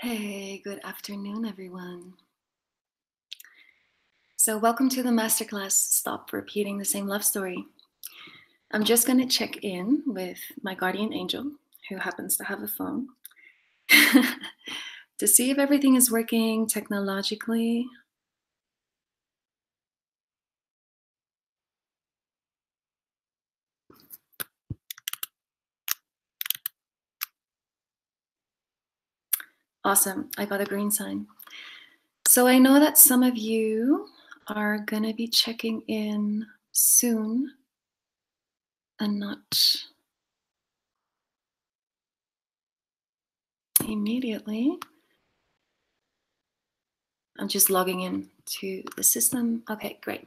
Hey, good afternoon, everyone. So welcome to the masterclass, Stop Repeating the Same Love Story. I'm just going to check in with my guardian angel, who happens to have a phone, to see if everything is working technologically. Awesome, I got a green sign. So I know that some of you are going to be checking in soon and not immediately. I'm just logging in to the system. Okay, great.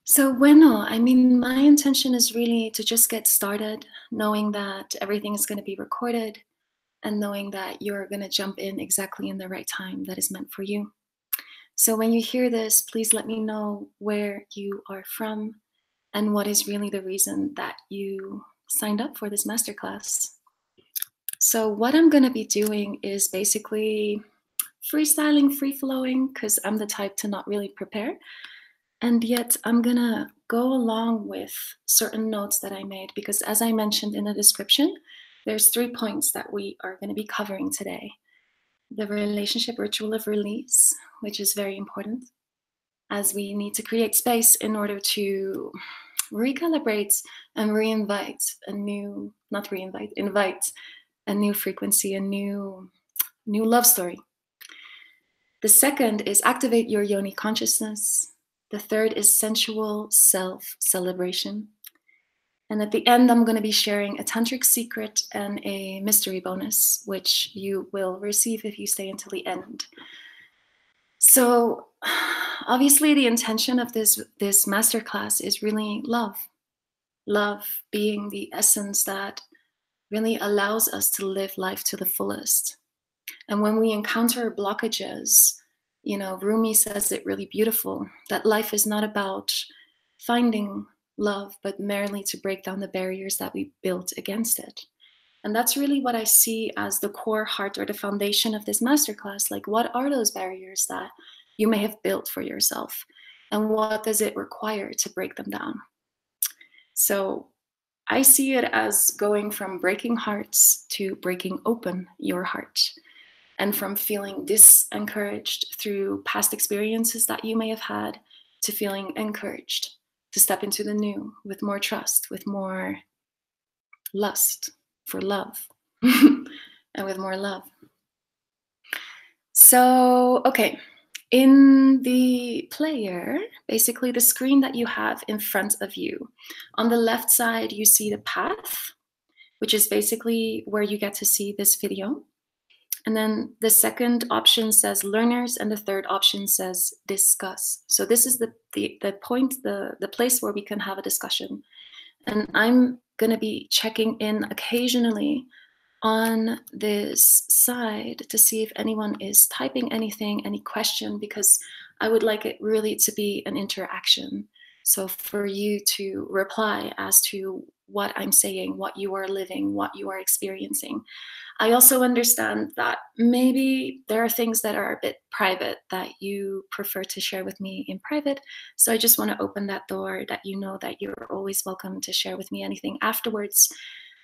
So bueno, I mean, my intention is really to just get started, knowing that everything is going to be recorded and knowing that you're going to jump in exactly in the right time that is meant for you. So when you hear this, please let me know where you are from and what is really the reason that you signed up for this masterclass. So what I'm going to be doing is basically freestyling, free-flowing, because I'm the type to not really prepare. And yet I'm gonna go along with certain notes that I made because as I mentioned in the description, there's 3 points that we are gonna be covering today. The relationship ritual of release, which is very important as we need to create space in order to recalibrate and invite a new frequency, a new love story. The second is activate your yoni consciousness. The third is sensual self-celebration. And at the end, I'm going to be sharing a tantric secret and a mystery bonus, which you will receive if you stay until the end. So obviously the intention of this masterclass is really love. Love being the essence that really allows us to live life to the fullest. And when we encounter blockages, you know, Rumi says it really beautiful, that life is not about finding love, but merely to break down the barriers that we built against it. And that's really what I see as the core heart or the foundation of this masterclass. Like, what are those barriers that you may have built for yourself? And what does it require to break them down? So I see it as going from breaking hearts to breaking open your heart. And from feeling disencouraged through past experiences that you may have had to feeling encouraged to step into the new with more trust, with more lust for love, and with more love. So, okay, in the player, basically the screen that you have in front of you, on the left side, you see the path, which is basically where you get to see this video. And then the second option says learners, and the third option says discuss. So this is the point, the place where we can have a discussion. And I'm going to be checking in occasionally on this side to see if anyone is typing anything, any question, because I would like it really to be an interaction. So for you to reply as to what I'm saying, what you are living, what you are experiencing. I also understand that maybe there are things that are a bit private that you prefer to share with me in private. So I just want to open that door, that you know that you're always welcome to share with me anything afterwards.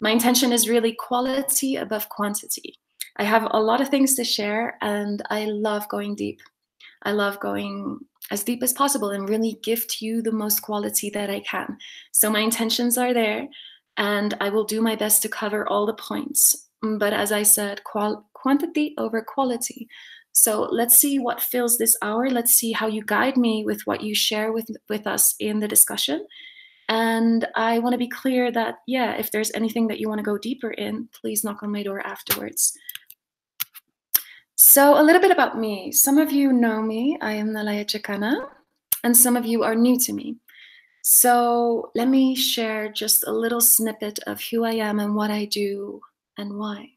My intention is really quality above quantity. I have a lot of things to share and I love going deep. I love going as deep as possible and really gift you the most quality that I can. So my intentions are there and I will do my best to cover all the points. But as I said, quantity over quality. So let's see what fills this hour. Let's see how you guide me with what you share with us in the discussion. And I want to be clear that, yeah, if there's anything that you want to go deeper in, please knock on my door afterwards. So a little bit about me. Some of you know me. I am Nalaya Chakana, and some of you are new to me. So let me share just a little snippet of who I am and what I do and why.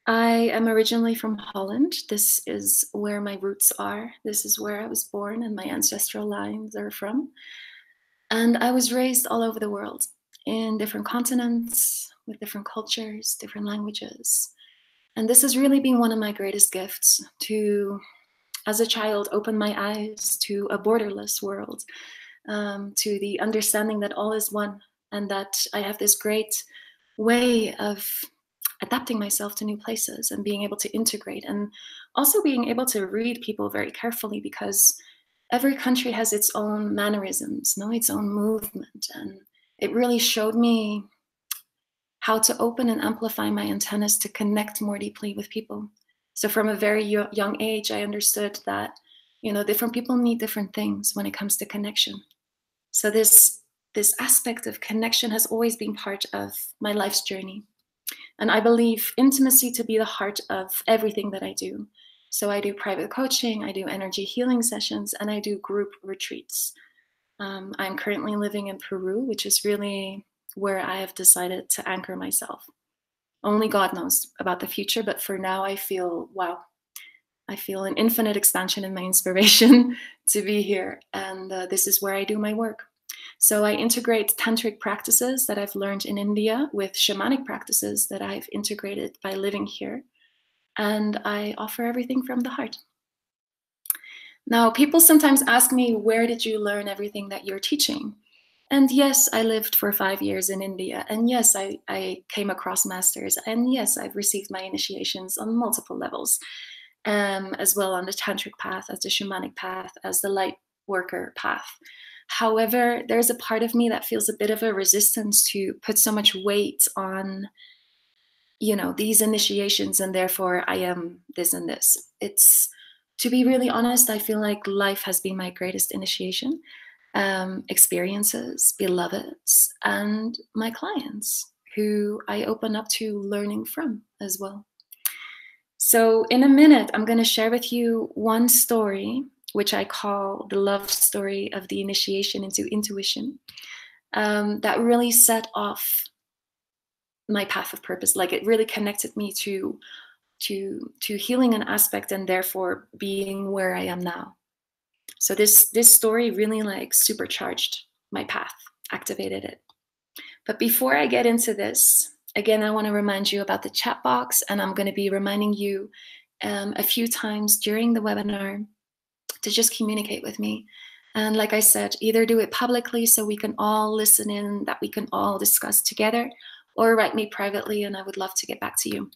I am originally from Holland. This is where my roots are. This is where I was born and my ancestral lines are from. And I was raised all over the world in different continents, with different cultures, different languages. And this has really been one of my greatest gifts, to, as a child, open my eyes to a borderless world, to the understanding that all is one, and that I have this great way of adapting myself to new places and being able to integrate, and also being able to read people very carefully, because every country has its own mannerisms, no, its own movement. And it really showed me how to open and amplify my antennas to connect more deeply with people. So from a very young age, I understood that, different people need different things when it comes to connection. So this aspect of connection has always been part of my life's journey. And I believe intimacy to be the heart of everything that I do. So I do private coaching, I do energy healing sessions, and I do group retreats. I'm currently living in Peru, which is really where I have decided to anchor myself. Only God knows about the future, but for now I feel, wow, I feel an infinite expansion in my inspiration to be here. And this is where I do my work. So I integrate tantric practices that I've learned in India with shamanic practices that I've integrated by living here. And I offer everything from the heart. Now, people sometimes ask me, where did you learn everything that you're teaching? And yes, I lived for 5 years in India. And yes, I came across masters. And yes, I've received my initiations on multiple levels, as well on the tantric path, as the shamanic path, as the light worker path. However, there's a part of me that feels a bit of a resistance to put so much weight on, these initiations, and therefore I am this and this. It's, to be really honest, I feel like life has been my greatest initiation. Experiences, beloveds, and my clients, who I open up to learning from as well. So in a minute, I'm going to share with you one story, which I call the love story of the initiation into intuition, that really set off my path of purpose. Like, it really connected me to healing an aspect, and therefore being where I am now. So this story really like supercharged my path, activated it. But before I get into this, again, I want to remind you about the chat box, and I'm going to be reminding you a few times during the webinar to just communicate with me. And like I said, either do it publicly so we can all listen in, that we can all discuss together, or write me privately, and I would love to get back to you.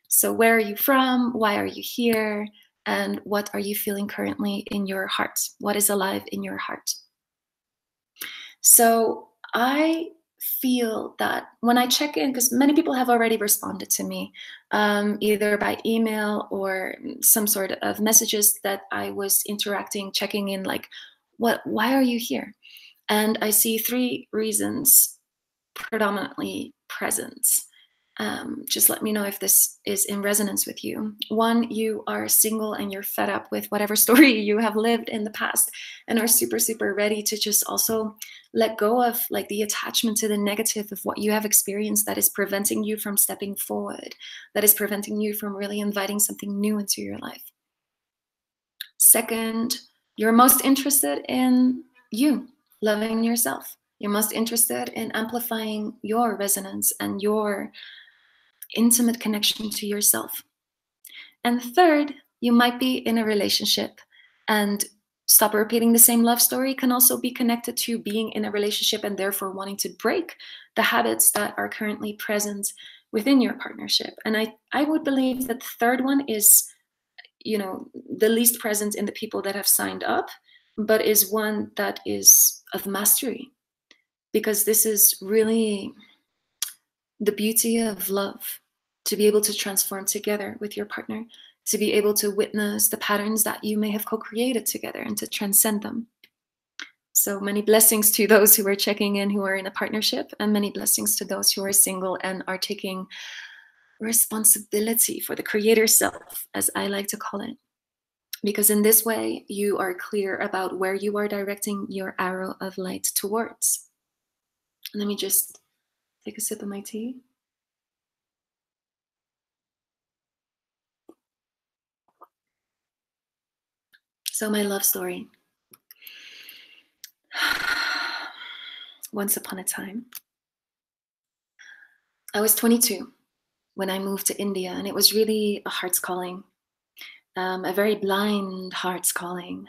So where are you from? Why are you here? And what are you feeling currently in your heart? What is alive in your heart? So I feel that when I check in, because many people have already responded to me, either by email or some sort of messages that I was interacting, checking in, like, why are you here? And I see 3 reasons predominantly present. Just let me know if this is in resonance with you. 1, you are single and you're fed up with whatever story you have lived in the past, and are super, super ready to just also let go of like the attachment to the negative of what you have experienced that is preventing you from stepping forward, that is preventing you from really inviting something new into your life. 2nd, you're most interested in you, loving yourself. You're most interested in amplifying your resonance and your intimate connection to yourself. And 3rd, you might be in a relationship, and stop repeating the same love story can also be connected to being in a relationship and therefore wanting to break the habits that are currently present within your partnership. And I would believe that the 3rd one is, the least present in the people that have signed up, but is one that is of mastery, because this is really the beauty of love, to be able to transform together with your partner, to be able to witness the patterns that you may have co-created together and to transcend them. So many blessings to those who are checking in, who are in a partnership, and many blessings to those who are single and are taking responsibility for the creator self, as I like to call it. Because in this way, you are clear about where you are directing your arrow of light towards. Let me just take a sip of my tea. So my love story. Once upon a time, I was 22. when I moved to India, and it was really a heart's calling, a very blind heart's calling.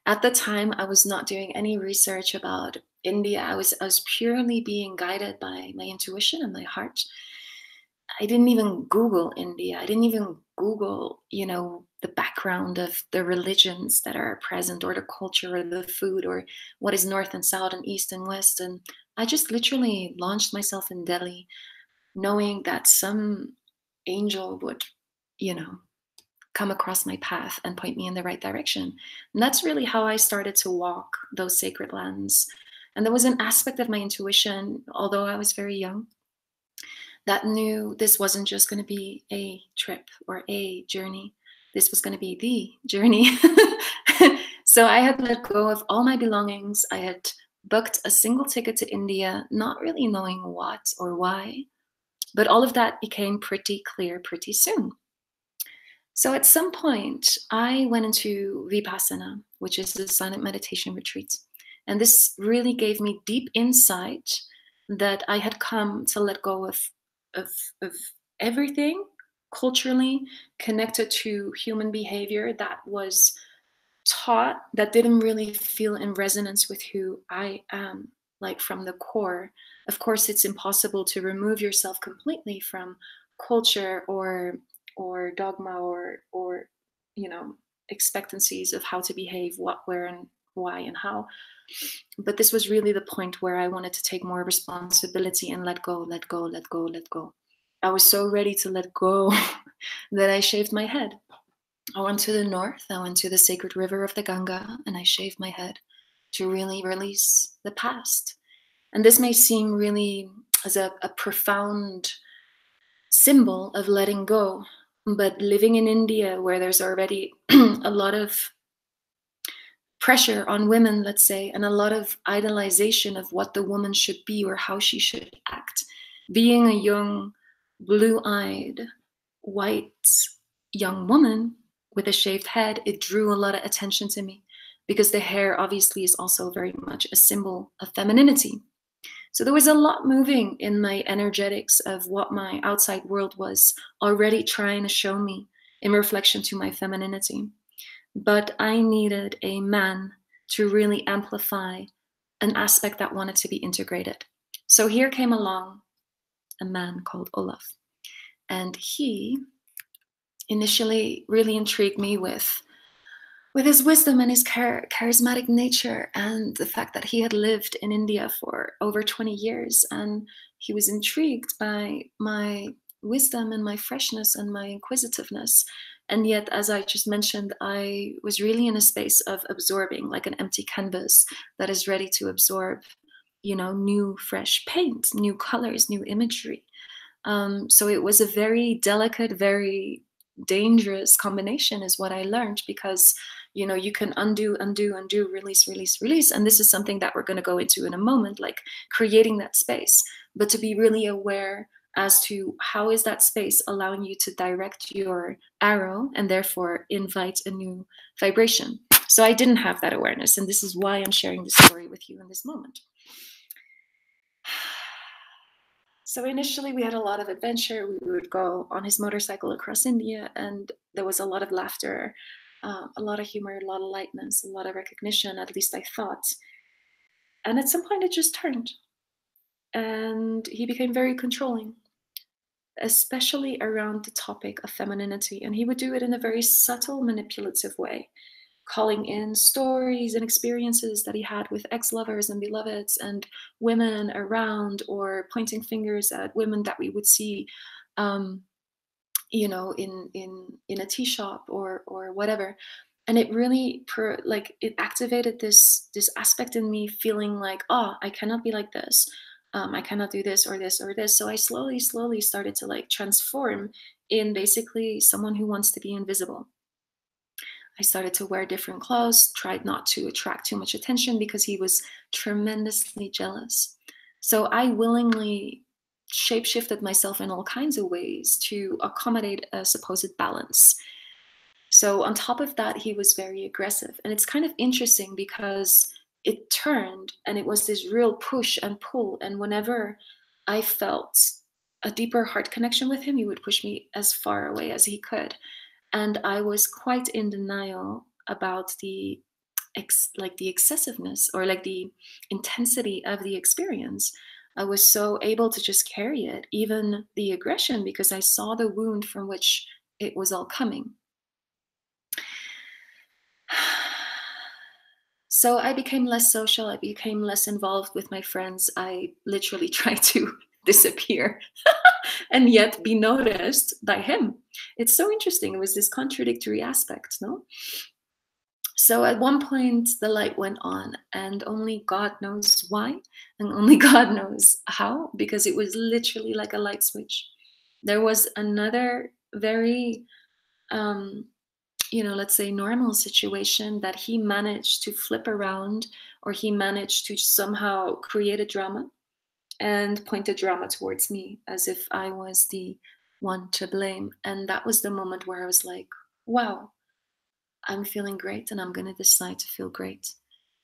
At the time, I was not doing any research about India. I was purely being guided by my intuition and my heart. I didn't even Google India. I didn't even Google, you know, the background of the religions that are present, or the culture, or the food, or what is north and south and east and west. And I just literally launched myself in Delhi, knowing that some angel would, you know, come across my path and point me in the right direction. And that's really how I started to walk those sacred lands. And there was an aspect of my intuition, although I was very young, that knew this wasn't just going to be a trip or a journey. This was going to be the journey. So I had let go of all my belongings. I had booked a single ticket to India, not really knowing what or why. But all of that became pretty clear pretty soon. So at some point, I went into Vipassana, which is a silent meditation retreat. And this really gave me deep insight that I had come to let go of everything culturally connected to human behavior that was taught, that didn't really feel in resonance with who I am, like from the core. Of course, it's impossible to remove yourself completely from culture or dogma or you know, expectancies of how to behave, what, where, and why, and how. But this was really the point where I wanted to take more responsibility and let go, let go, let go, let go. I was so ready to let go that I shaved my head. I went to the north, I went to the sacred river of the Ganga, and I shaved my head to really release the past. And this may seem really as a profound symbol of letting go, but living in India, where there's already a lot of pressure on women, let's say, and a lot of idolization of what the woman should be or how she should act. Being a young, blue-eyed, white young woman with a shaved head, it drew a lot of attention to me, because the hair obviously is also very much a symbol of femininity. So there was a lot moving in my energetics of what my outside world was already trying to show me in reflection to my femininity. But I needed a man to really amplify an aspect that wanted to be integrated. So here came along a man called Olaf. And he initially really intrigued me with his wisdom and his charismatic nature, and the fact that he had lived in India for over 20 years. And he was intrigued by my wisdom and my freshness and my inquisitiveness. And yet, as I just mentioned, I was really in a space of absorbing, like an empty canvas that is ready to absorb, you know, new, fresh paint, new colors, new imagery. So it was a very delicate, very dangerous combination, is what I learned, because, you know, you can undo, undo, undo, release, release, release. And this is something that we're going to go into in a moment, like creating that space, but to be really aware as to how is that space allowing you to direct your arrow and therefore invite a new vibration. So I didn't have that awareness, and this is why I'm sharing this story with you in this moment. So initially we had a lot of adventure. We would go on his motorcycle across India, and there was a lot of laughter, a lot of humor, a lot of lightness, a lot of recognition, at least I thought. And at some point it just turned, and he became very controlling, especially around the topic of femininity. And he would do it in a very subtle, manipulative way, calling in stories and experiences that he had with ex-lovers and beloveds and women around, or pointing fingers at women that we would see, you know, in a tea shop or whatever. And it really it activated this aspect in me, feeling like, oh, I cannot be like this. I cannot do this or this or this. So I slowly started to like transform in basically someone who wants to be invisible. I started to wear different clothes, tried not to attract too much attention, because he was tremendously jealous. So I willingly shapeshifted myself in all kinds of ways to accommodate a supposed balance. So on top of that, he was very aggressive. And it's kind of interesting because it turned, and it was this real push and pull. And whenever I felt a deeper heart connection with him, he would push me as far away as he could. And I was quite in denial about the the excessiveness or like the intensity of the experience. I was so able to just carry it, even the aggression, because I saw the wound from which it was all coming. So I became less social. I became less involved with my friends. I literally tried to disappear and yet be noticed by him. It's so interesting. It was this contradictory aspect, no? So at one point, the light went on, and only God knows why, and only God knows how, because it was literally like a light switch. There was another very, let's say normal situation that he managed to flip around, or he managed to somehow create a drama and point the drama towards me as if I was the one to blame. And that was the moment where I was like, wow, I'm feeling great, and I'm going to decide to feel great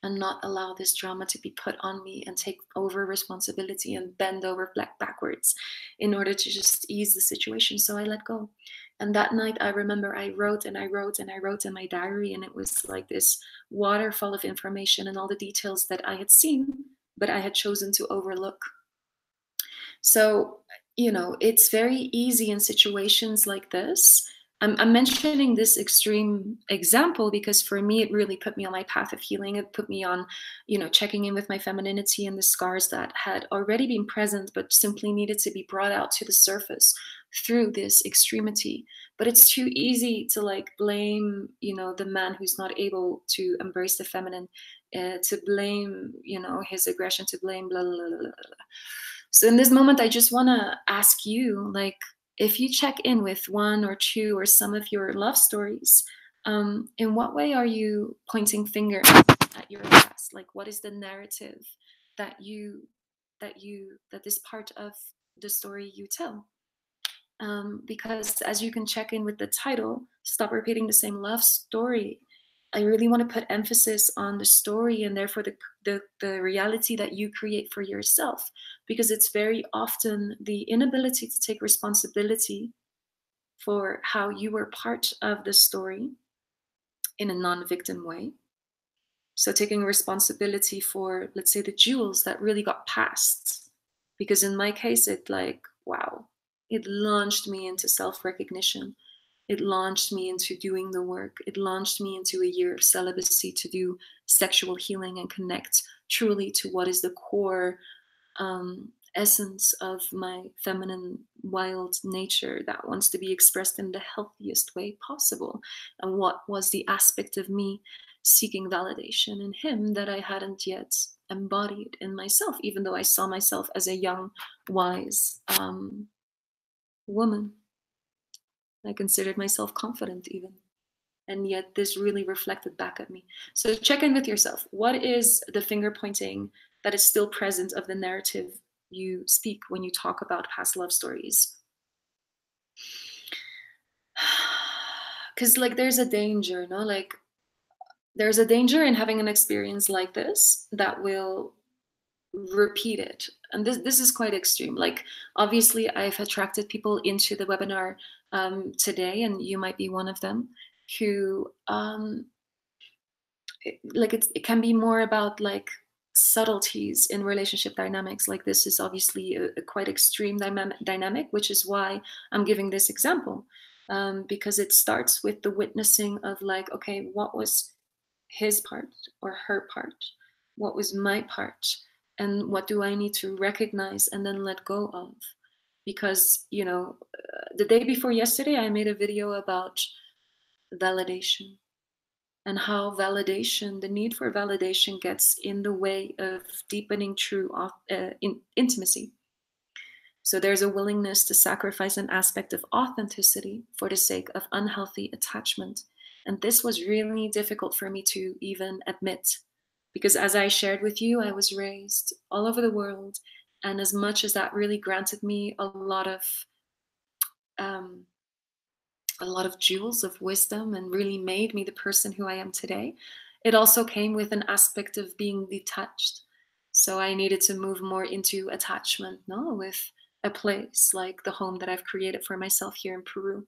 and not allow this drama to be put on me and take over responsibility and bend over backwards in order to just ease the situation. So I let go. And that night, I remember I wrote and I wrote and I wrote in my diary, and it was like this waterfall of information and all the details that I had seen, but I had chosen to overlook. So, it's very easy in situations like this. I'm mentioning this extreme example because for me, it really put me on my path of healing. It put me on, checking in with my femininity and the scars that had already been present, but simply needed to be brought out to the surface through this extremity. But it's too easy to like blame, the man who's not able to embrace the feminine, to blame, his aggression, to blame blah, blah, blah, blah, blah. So in this moment, I just want to ask you, like, if you check in with one or two or some of your love stories, in what way are you pointing fingers at your past? Like, what is the narrative that this part of the story you tell? Because as you can check in with the title, Stop Repeating the Same Love Story, I really want to put emphasis on the story and therefore the reality that you create for yourself, because it's very often the inability to take responsibility for how you were part of the story in a non-victim way. So taking responsibility for, let's say, the jewels that really got passed. Because in my case, it launched me into self-recognition. It launched me into doing the work. It launched me into a year of celibacy to do sexual healing and connect truly to what is the core essence of my feminine wild nature that wants to be expressed in the healthiest way possible. And what was the aspect of me seeking validation in him that I hadn't yet embodied in myself, even though I saw myself as a young, wise woman. I considered myself confident even. And yet this really reflected back at me. So check in with yourself. What is the finger pointing that is still present of the narrative you speak when you talk about past love stories? Because like there's a danger, no? Like there's a danger in having an experience like this that will repeat it. And this is quite extreme. Like obviously I've attracted people into the webinar today, and you might be one of them, who it can be more about like subtleties in relationship dynamics. Like this is obviously a quite extreme dynamic, which is why I'm giving this example, because it starts with the witnessing of like, okay, what was his part or her part? What was my part? And what do I need to recognize and then let go of? Because, the day before yesterday, I made a video about validation and how validation, the need for validation, gets in the way of deepening true intimacy. So there's a willingness to sacrifice an aspect of authenticity for the sake of unhealthy attachment. And this was really difficult for me to even admit, because as I shared with you, I was raised all over the world. And as much as that really granted me a lot of jewels of wisdom and really made me the person who I am today, it also came with an aspect of being detached. So I needed to move more into attachment, no, with a place like the home that I've created for myself here in Peru.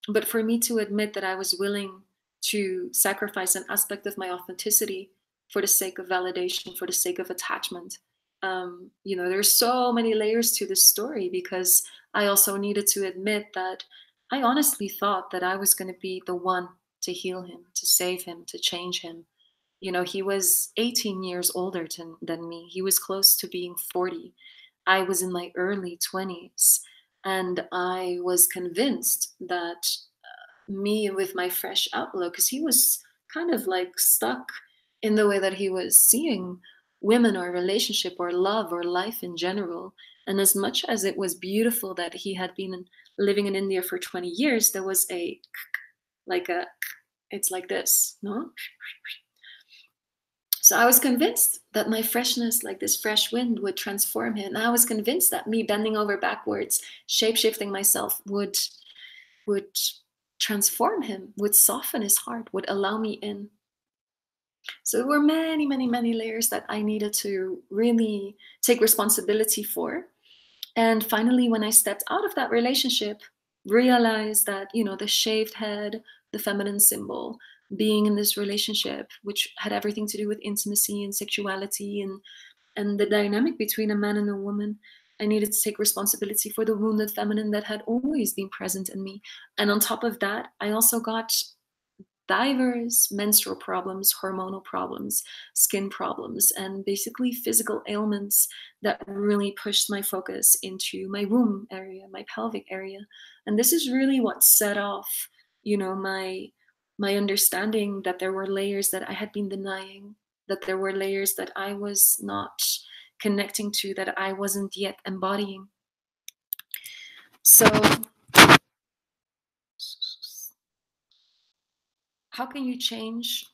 But for me to admit that I was willing to sacrifice an aspect of my authenticity for the sake of validation, for the sake of attachment, there's so many layers to this story, because I also needed to admit that I honestly thought that I was going to be the one to heal him, to save him, to change him. He was 18 years older than me. He was close to being 40. I was in my early 20s. And I was convinced that me, with my fresh outlook, because he was kind of like stuck in the way that he was seeing women or relationship or love or life in general. And as much as it was beautiful that he had been living in India for 20 years, there was it's like this, no? So I was convinced that my freshness, like this fresh wind, would transform him. And I was convinced that me bending over backwards, shape-shifting myself would transform him, would soften his heart, would allow me in. So there were many, many, many layers that I needed to really take responsibility for. And finally, when I stepped out of that relationship, realized that, the shaved head, the feminine symbol, being in this relationship, which had everything to do with intimacy and sexuality and the dynamic between a man and a woman, I needed to take responsibility for the wounded feminine that had always been present in me. And on top of that, I also got diverse menstrual problems, hormonal problems, skin problems, and basically physical ailments that really pushed my focus into my womb area, my pelvic area. And this is really what set off, my understanding that there were layers that I had been denying, that there were layers that I was not connecting to, that I wasn't yet embodying. So how can you change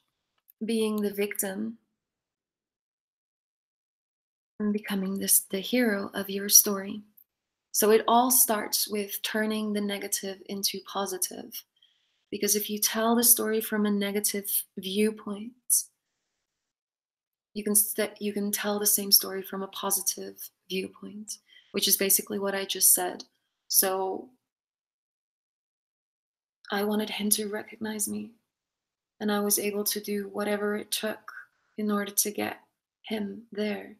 being the victim and becoming the hero of your story? So it all starts with turning the negative into positive. Because if you tell the story from a negative viewpoint, you can tell the same story from a positive viewpoint, which is basically what I just said. So I wanted him to recognize me, and I was able to do whatever it took in order to get him there.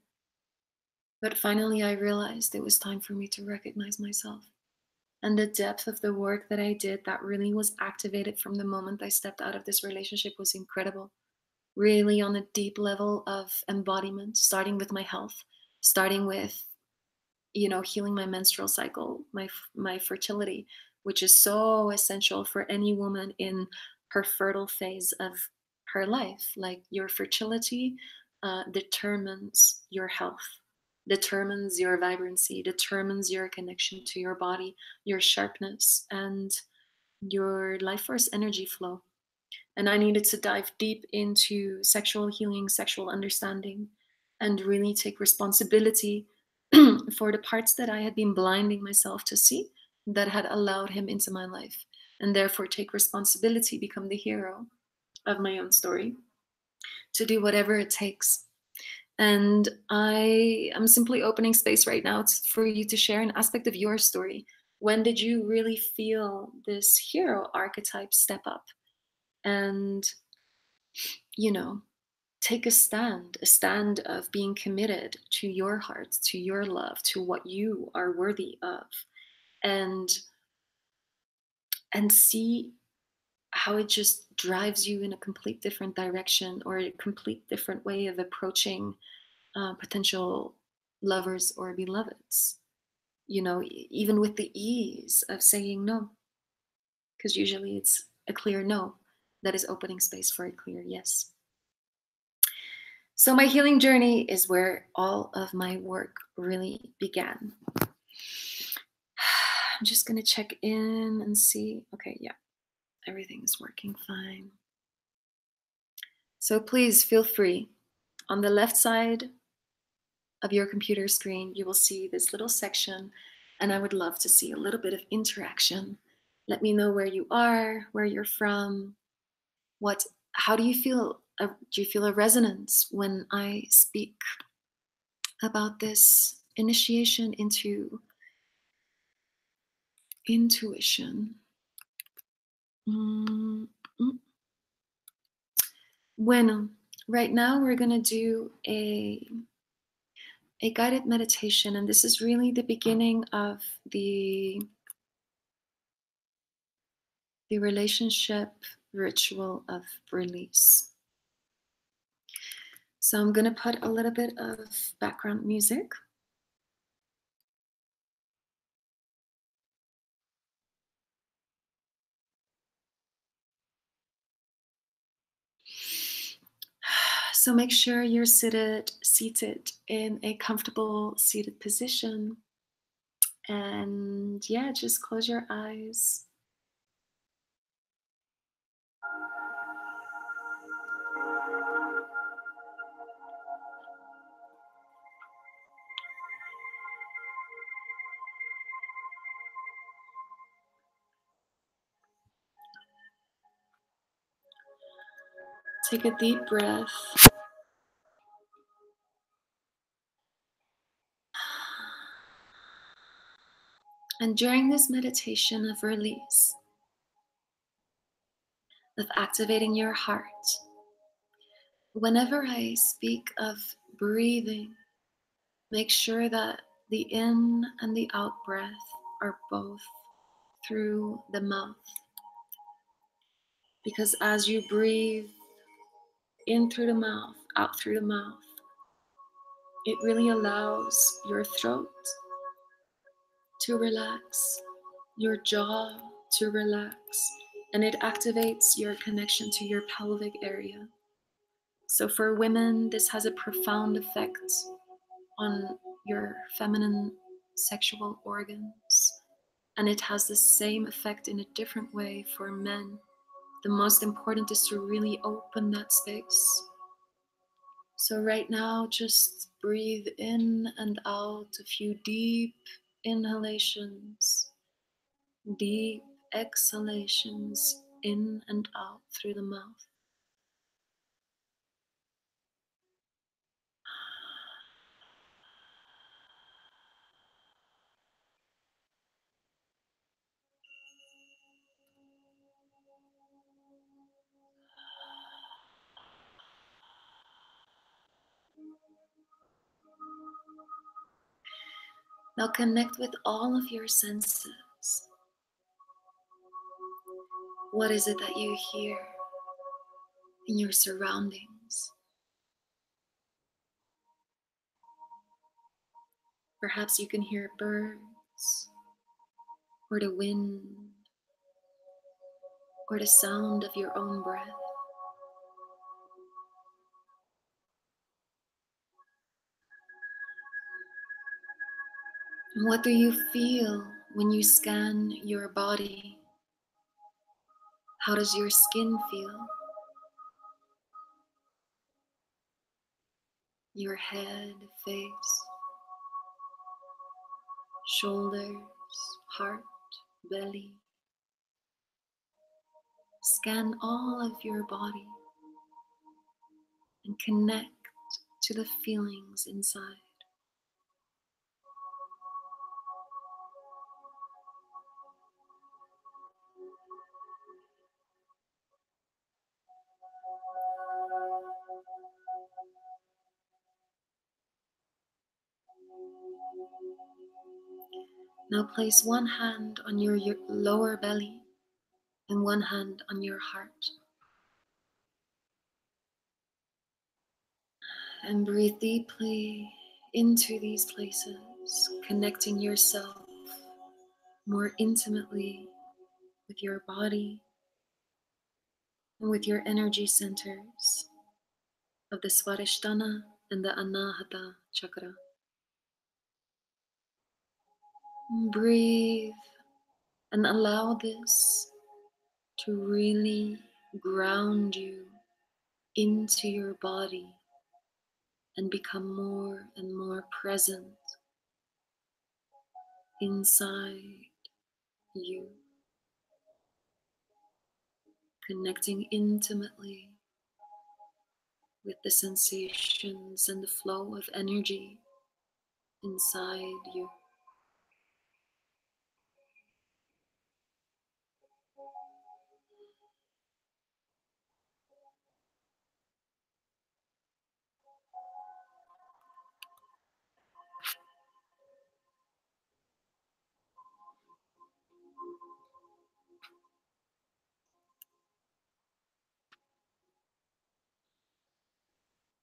But finally, I realized it was time for me to recognize myself. And the depth of the work that I did that really was activated from the moment I stepped out of this relationship was incredible. Really on a deep level of embodiment, starting with my health, starting with, healing my menstrual cycle, my fertility, which is so essential for any woman in her fertile phase of her life. Like, your fertility determines your health, determines your vibrancy, determines your connection to your body, your sharpness, and your life force energy flow. And I needed to dive deep into sexual healing, sexual understanding, and really take responsibility for the parts that I had been blinding myself to see that had allowed him into my life. And therefore take responsibility, become the hero of my own story, to do whatever it takes. And I am simply opening space right now for you to share an aspect of your story. When did you really feel this hero archetype step up? And, take a stand of being committed to your heart, to your love, to what you are worthy of, and see how it just drives you in a complete different direction, or a complete different way of approaching potential lovers or beloveds. Even with the ease of saying no, because usually it's a clear no that is opening space for a clear yes. So my healing journey is where all of my work really began. I'm just going to check in and see. Okay, yeah, everything is working fine. So please feel free. On the left side of your computer screen, you will see this little section, and I would love to see a little bit of interaction. Let me know where you are, where you're from, how do you feel? Do you feel a resonance when I speak about this initiation into intuition. Bueno, right now we're going to do a guided meditation, and this is really the beginning of the relationship ritual of release. So I'm going to put a little bit of background music. So make sure you're seated in a comfortable seated position. And yeah, just close your eyes. Take a deep breath. And during this meditation of release, of activating your heart, whenever I speak of breathing, make sure that the in and the out breath are both through the mouth. Because as you breathe in through the mouth, out through the mouth, it really allows your throat to relax, your jaw to relax, and it activates your connection to your pelvic area. So for women, this has a profound effect on your feminine sexual organs, and it has the same effect in a different way for men. The most important is to really open that space. So right now, just breathe in and out a few deep inhalations, deep exhalations in and out through the mouth. Now connect with all of your senses. What is it that you hear in your surroundings? Perhaps you can hear birds, or the wind, or the sound of your own breath. And what do you feel when you scan your body? How does your skin feel? Your head, face, shoulders, heart, belly. Scan all of your body and connect to the feelings inside. Now place one hand on your lower belly and one hand on your heart. And breathe deeply into these places, connecting yourself more intimately with your body and with your energy centers of the Swadhisthana and the Anahata chakra. Breathe and allow this to really ground you into your body and become more and more present inside you, connecting intimately with the sensations and the flow of energy inside you.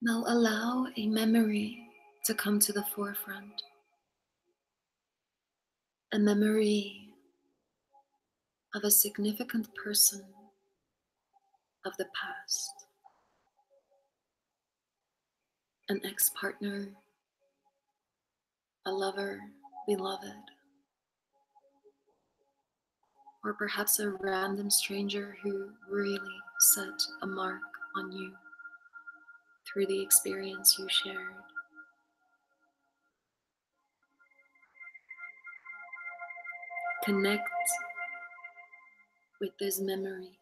Now allow a memory to come to the forefront. A memory of a significant person of the past. An ex-partner, a lover, beloved, or perhaps a random stranger who really set a mark on you through the experience you shared. Connect with this memory.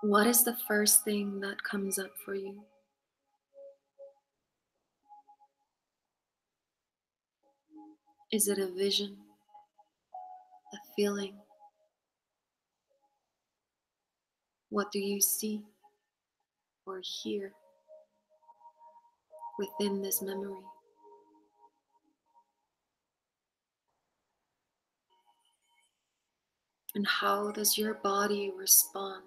What is the first thing that comes up for you? Is it a vision, a feeling? What do you see or hear within this memory? And how does your body respond?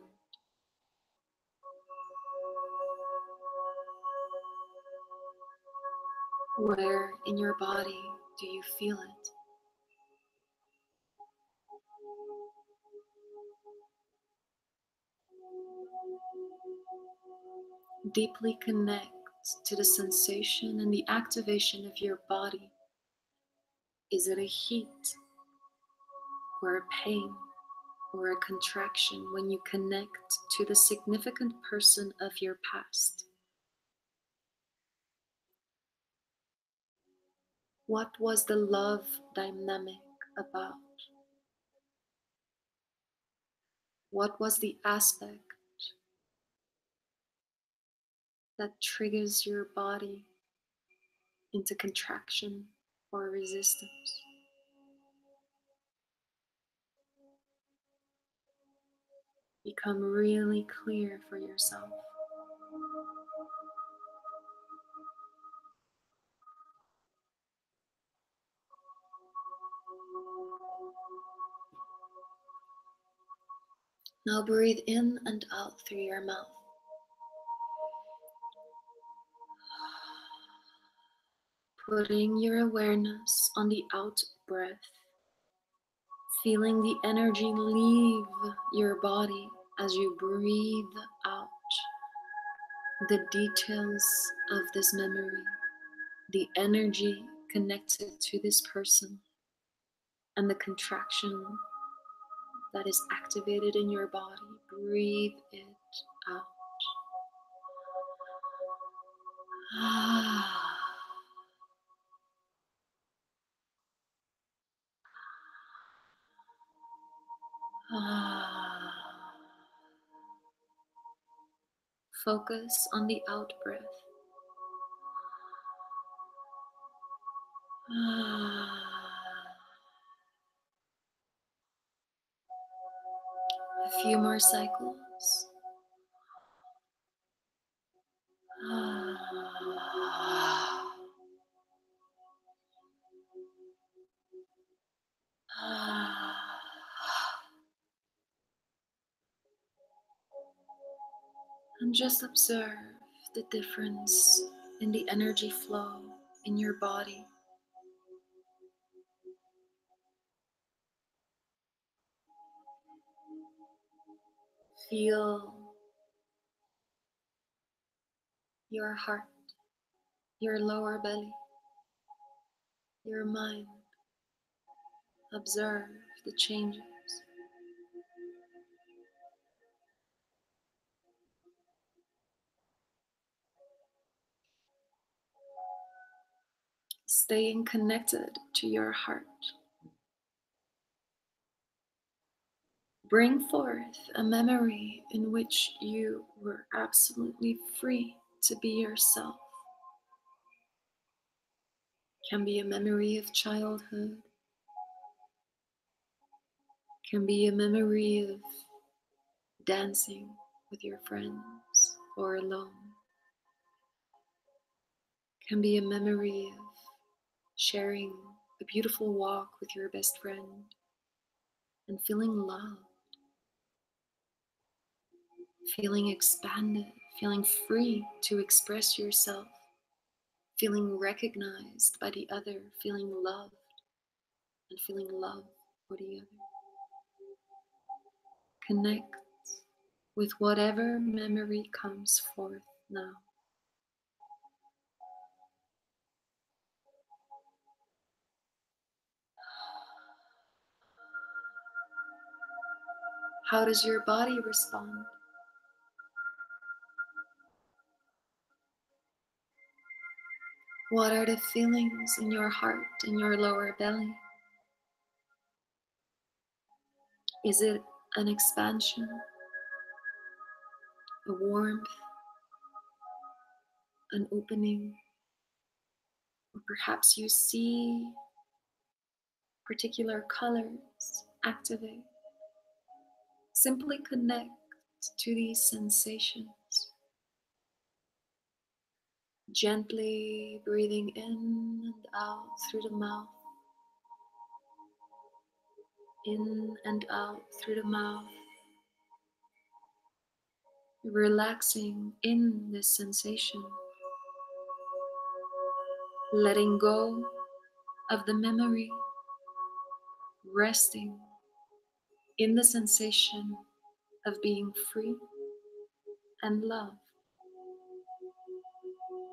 Where in your body do you feel it? Deeply connect to the sensation and the activation of your body. Is it a heat or a pain or a contraction when you connect to the significant person of your past? What was the love dynamic about? What was the aspect that triggers your body into contraction or resistance? Become really clear for yourself. Now breathe in and out through your mouth. Putting your awareness on the out breath, feeling the energy leave your body as you breathe out the details of this memory, the energy connected to this person, and the contraction that is activated in your body. Breathe it out. Focus on the out breath. A few more cycles. And just observe the difference in the energy flow in your body. Feel your heart, your lower belly, your mind. Observe the changes. Staying connected to your heart. Bring forth a memory in which you were absolutely free to be yourself. Can be a memory of childhood, can be a memory of dancing with your friends or alone, can be a memory of sharing a beautiful walk with your best friend and feeling loved, feeling expanded, feeling free to express yourself, feeling recognized by the other, feeling loved, and feeling love for the other. Connect with whatever memory comes forth now. How does your body respond? What are the feelings in your heart, in your lower belly? Is it an expansion, a warmth, an opening? Or perhaps you see particular colors activate. Simply connect to these sensations. Gently breathing in and out through the mouth. In and out through the mouth. Relaxing in this sensation. Letting go of the memory. Resting in the sensation of being free and loved.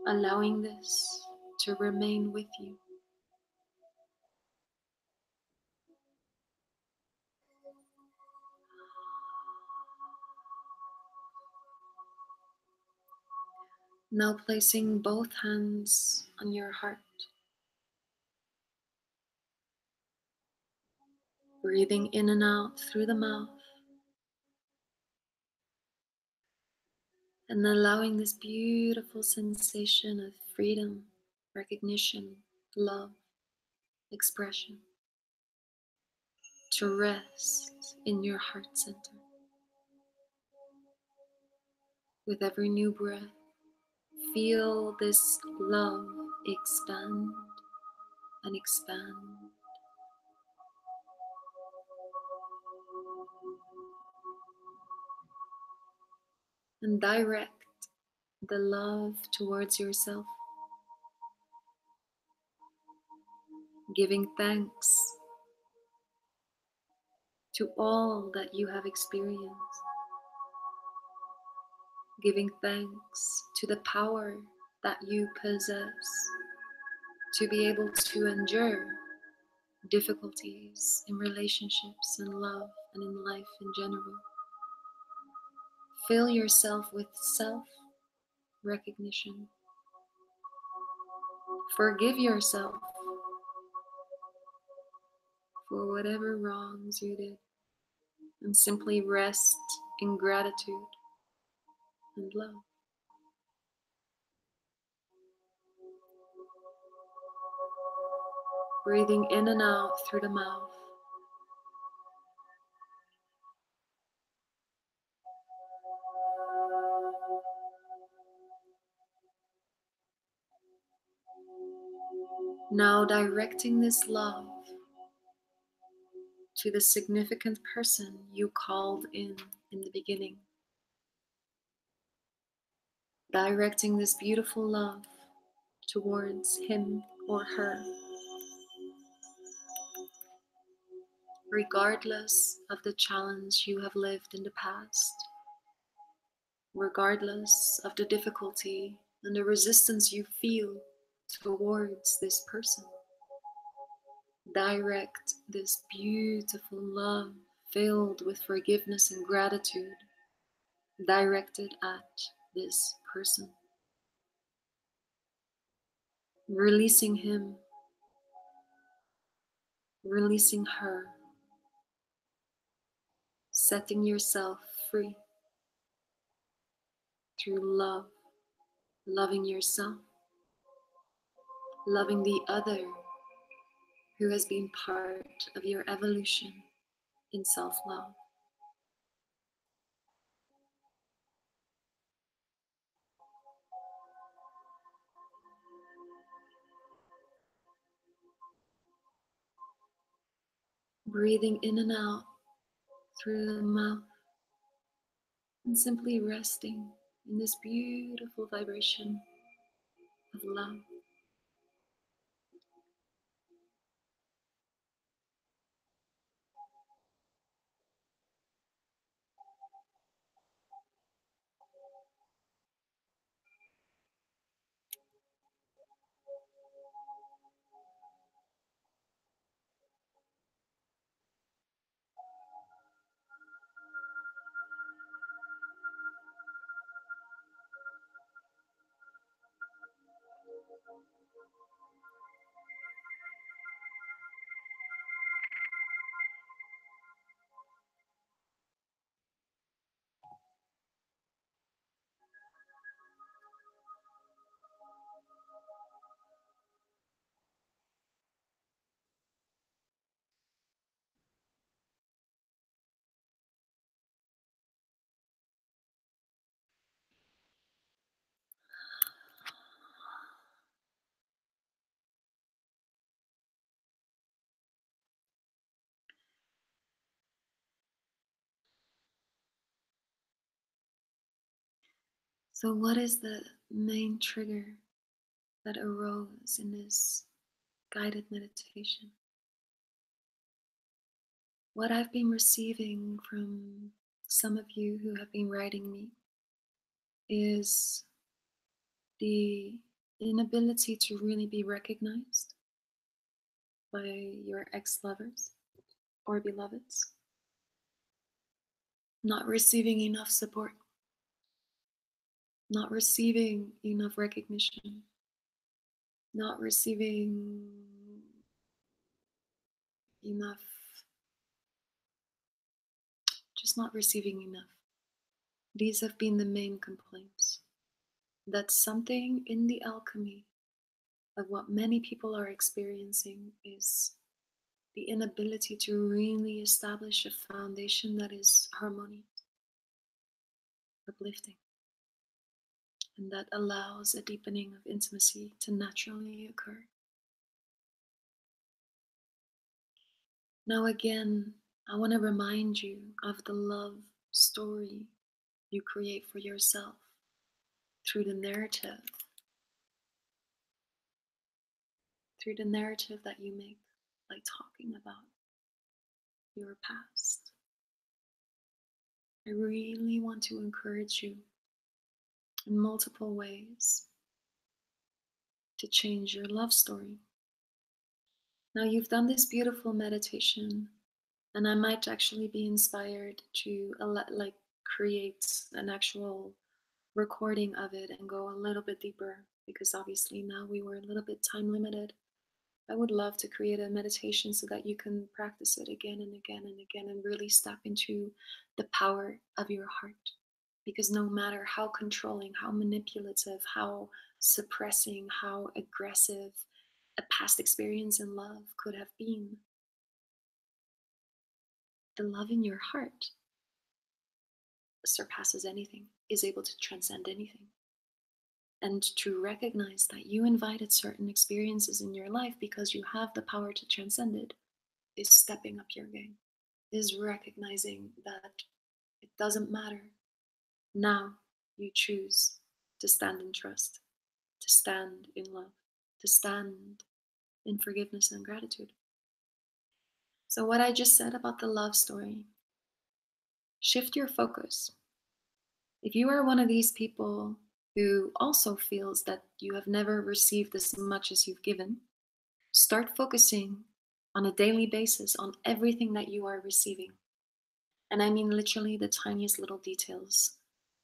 Allowing this to remain with you. Now placing both hands on your heart. Breathing in and out through the mouth. And allowing this beautiful sensation of freedom, recognition, love, expression to rest in your heart center. With every new breath, feel this love expand and expand. And direct the love towards yourself, giving thanks to all that you have experienced, giving thanks to the power that you possess to be able to endure difficulties in relationships and love and in life in general. Fill yourself with self-recognition. Forgive yourself for whatever wrongs you did and simply rest in gratitude and love. Breathing in and out through the mouth. Now directing this love to the significant person you called in the beginning. Directing this beautiful love towards him or her, regardless of the challenge you have lived in the past, regardless of the difficulty and the resistance you feel towards this person. Direct this beautiful love filled with forgiveness and gratitude directed at this person. Releasing him, releasing her, setting yourself free through love, loving yourself, loving the other who has been part of your evolution in self-love. Breathing in and out through the mouth and simply resting in this beautiful vibration of love. So what is the main trigger that arose in this guided meditation? What I've been receiving from some of you who have been writing me is the inability to really be recognized by your ex-lovers or beloveds, not receiving enough support, not receiving enough recognition, not receiving enough, just not receiving enough. These have been the main complaints. That something in the alchemy of what many people are experiencing is the inability to really establish a foundation that is harmonious, uplifting, and that allows a deepening of intimacy to naturally occur. Now again, I want to remind you of the love story you create for yourself through the narrative that you make by talking about your past. I really want to encourage you in multiple ways to change your love story. Now you've done this beautiful meditation, and I might actually be inspired to create an actual recording of it and go a little bit deeper, because obviously now we were a little bit time limited. I would love to create a meditation so that you can practice it again and again and again and really step into the power of your heart. Because no matter how controlling, how manipulative, how suppressing, how aggressive a past experience in love could have been, the love in your heart surpasses anything, is able to transcend anything. And to recognize that you invited certain experiences in your life because you have the power to transcend it is stepping up your game, is recognizing that it doesn't matter. Now you choose to stand in trust, to stand in love, to stand in forgiveness and gratitude. So what I just said about the love story, shift your focus. If you are one of these people who also feels that you have never received as much as you've given, start focusing on a daily basis on everything that you are receiving. And I mean literally the tiniest little details,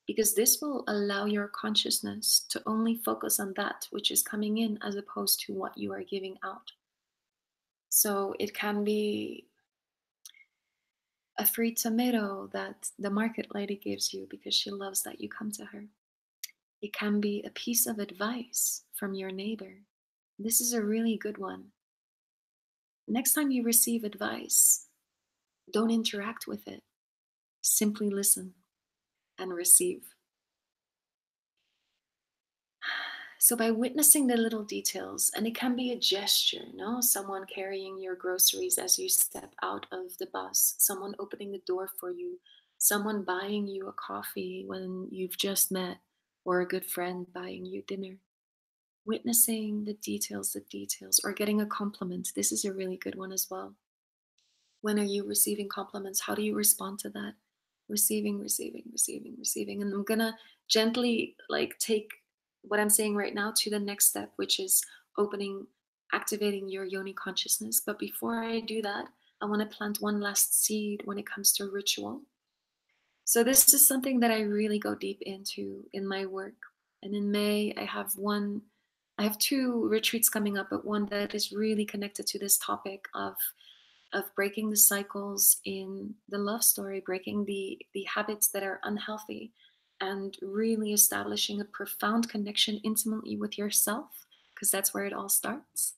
because this will allow your consciousness to only focus on that which is coming in as opposed to what you are giving out. So it can be a free tomato that the market lady gives you because she loves that you come to her. It can be a piece of advice from your neighbor. This is a really good one. Next time you receive advice, don't interact with it. Simply listen and receive. So by witnessing the little details, and it can be a gesture, no? Someone carrying your groceries as you step out of the bus, someone opening the door for you, someone buying you a coffee when you've just met, or a good friend buying you dinner. Witnessing the details, or getting a compliment. This is a really good one as well. When are you receiving compliments? How do you respond to that? Receiving, receiving, receiving, receiving. And I'm gonna gently like take what I'm saying right now to the next step, which is opening, activating your yoni consciousness. But before I do that, I want to plant one last seed when it comes to ritual. So this is something that I really go deep into in my work. And in May, I have two retreats coming up, but one that is really connected to this topic of breaking the cycles in the love story, breaking the habits that are unhealthy, and really establishing a profound connection intimately with yourself, because that's where it all starts.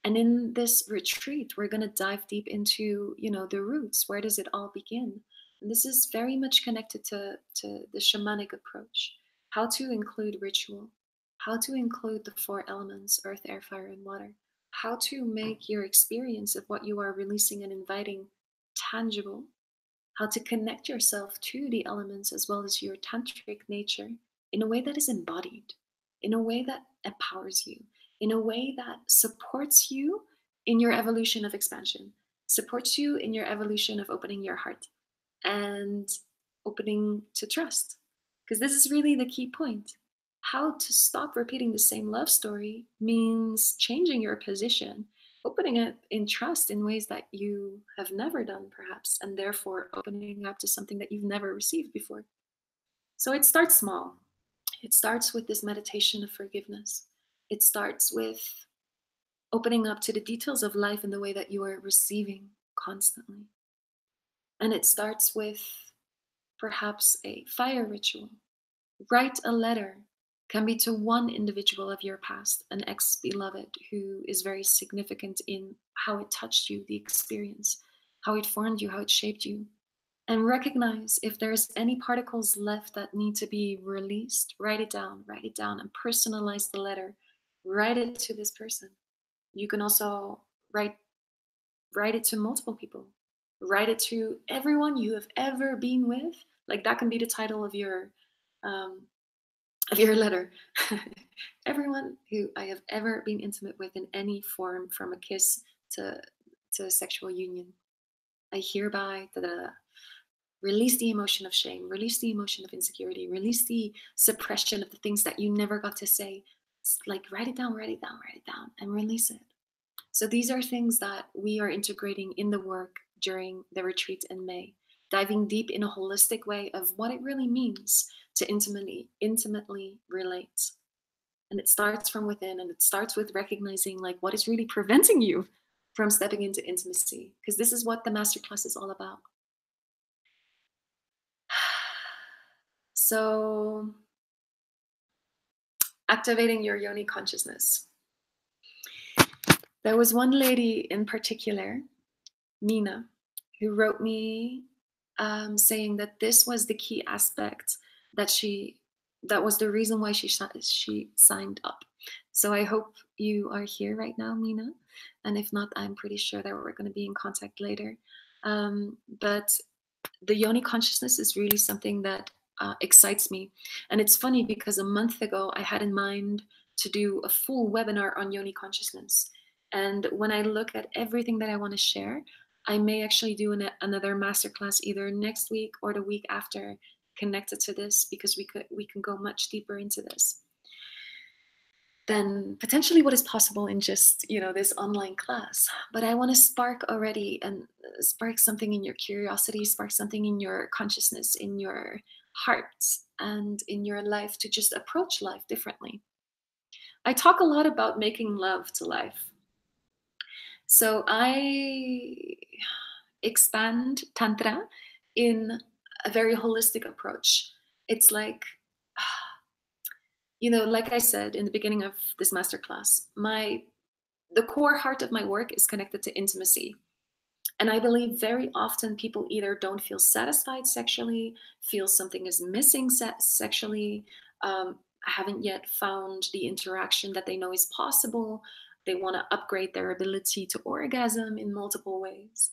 And in this retreat, we're going to dive deep into, the roots. Where does it all begin? And this is very much connected to the shamanic approach. How to include ritual, how to include the four elements, earth, air, fire, and water. How to make your experience of what you are releasing and inviting tangible. How to connect yourself to the elements as well as your tantric nature in a way that is embodied, in a way that empowers you, in a way that supports you in your evolution of expansion, supports you in your evolution of opening your heart and opening to trust. Because this is really the key point. How to stop repeating the same love story means changing your position, opening it in trust in ways that you have never done, perhaps, and therefore opening up to something that you've never received before. So it starts small. It starts with this meditation of forgiveness. It starts with opening up to the details of life in the way that you are receiving constantly. And it starts with perhaps a fire ritual. Write a letter, can be to one individual of your past, an ex-beloved who is very significant in how it touched you, the experience, how it formed you, how it shaped you. And recognize if there's any particles left that need to be released, write it down, and personalize the letter. Write it to this person. You can also write it to multiple people. Write it to everyone you have ever been with. Like that can be the title of your letter. Everyone who I have ever been intimate with in any form, from a kiss to sexual union. I hereby release the emotion of shame, release the emotion of insecurity, release the suppression of the things that you never got to say. Like write it down, and release it. So these are things that we are integrating in the work during the retreat in May, diving deep in a holistic way of what it really means to intimately relate. And it starts from within, and it starts with recognizing like what is really preventing you from stepping into intimacy, because this is what the masterclass is all about. So activating your yoni consciousness. There was one lady in particular, Nina, who wrote me saying that this was the key aspect that was the reason why she signed up. So I hope you are here right now, Nina. And if not, I'm pretty sure that we're going to be in contact later. But the yoni consciousness is really something that excites me. And it's funny because a month ago, I had in mind to do a full webinar on yoni consciousness. And when I look at everything that I want to share, I may actually do another masterclass either next week or the week after, connected to this, because we can go much deeper into this than potentially what is possible in just this online class. But I want to spark already, and spark something in your curiosity, spark something in your consciousness, in your heart, and in your life, to just approach life differently. I talk a lot about making love to life. So I expand Tantra in a very holistic approach. It's like, like I said in the beginning of this masterclass, the core heart of my work is connected to intimacy. And I believe very often people either don't feel satisfied sexually, feel something is missing sexually, haven't yet found the interaction that they know is possible. They want to upgrade their ability to orgasm in multiple ways.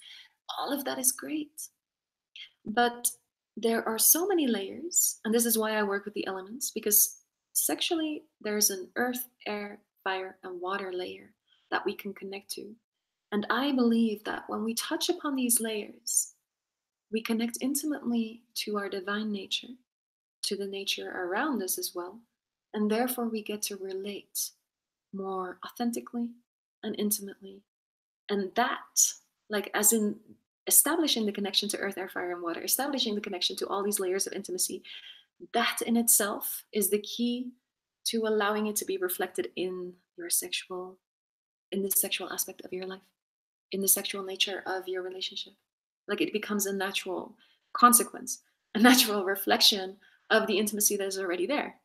All of that is great. But there are so many layers, and this is why I work with the elements, because sexually there's an earth, air, fire, and water layer that we can connect to. And I believe that when we touch upon these layers, we connect intimately to our divine nature, to the nature around us as well. And therefore, we get to relate more authentically and intimately. And that, like, as in establishing the connection to earth, air, fire, and water, establishing the connection to all these layers of intimacy, that in itself is the key to allowing it to be reflected in the sexual aspect of your life, in the sexual nature of your relationship. Like, it becomes a natural consequence, a natural reflection of the intimacy that is already there.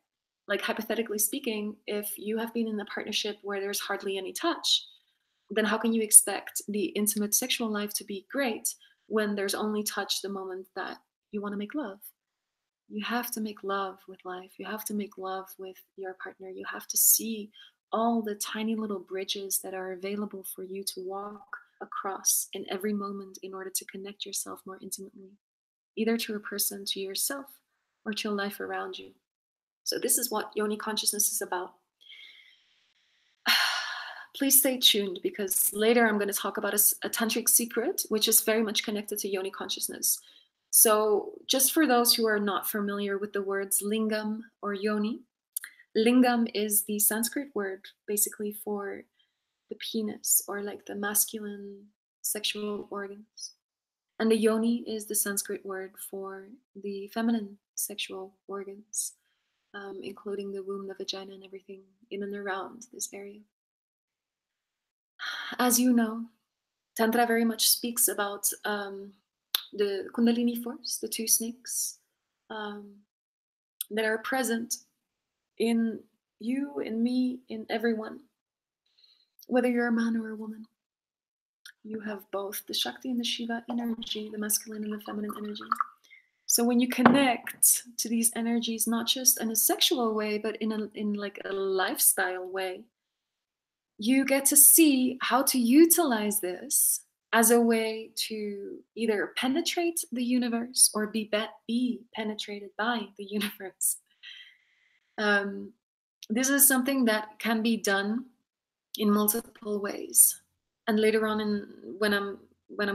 Like, hypothetically speaking, if you have been in a partnership where there's hardly any touch, then how can you expect the intimate sexual life to be great when there's only touch the moment that you want to make love? You have to make love with life. You have to make love with your partner. You have to see all the tiny little bridges that are available for you to walk across in every moment in order to connect yourself more intimately, either to a person, to yourself, or to life around you. So this is what Yoni consciousness is about. Please stay tuned, because later I'm going to talk about a tantric secret, which is very much connected to Yoni consciousness. So just for those who are not familiar with the words lingam or yoni, lingam is the Sanskrit word basically for the penis, or like the masculine sexual organs. And the yoni is the Sanskrit word for the feminine sexual organs, including the womb, the vagina, and everything in and around this area. As you know, Tantra very much speaks about the Kundalini force, the two snakes that are present in you, in me, in everyone. Whether you're a man or a woman, you have both the Shakti and the Shiva energy, the masculine and the feminine energy. So when you connect to these energies, not just in a sexual way, but in like a lifestyle way, you get to see how to utilize this as a way to either penetrate the universe or be penetrated by the universe. This is something that can be done in multiple ways. And later on, when I'm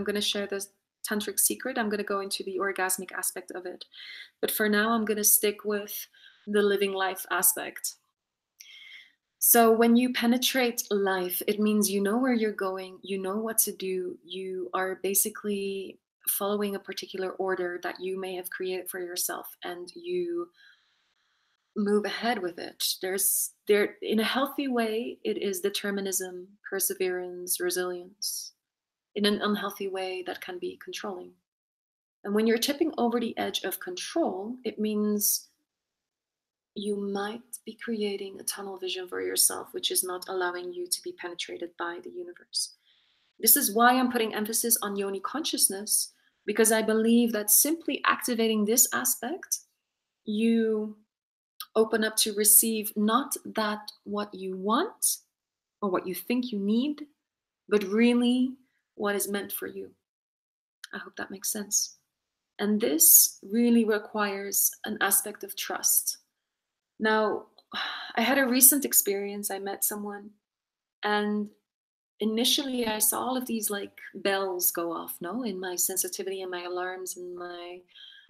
going to share this tantric secret, I'm going to go into the orgasmic aspect of it. But for now, I'm going to stick with the living life aspect. So when you penetrate life, it means you know where you're going, you know what to do, you are basically following a particular order that you may have created for yourself, and you move ahead with it. There in a healthy way, it is determinism, perseverance, resilience. In an unhealthy way, that can be controlling. And when you're tipping over the edge of control, it means you might be creating a tunnel vision for yourself, which is not allowing you to be penetrated by the universe. This is why I'm putting emphasis on Yoni consciousness, because I believe that simply activating this aspect, you open up to receive not that what you want or what you think you need, but really what is meant for you. I hope that makes sense. And this really requires an aspect of trust. Now, I had a recent experience. I met someone, and initially I saw all of these like bells go off, no, in my sensitivity and my alarms and my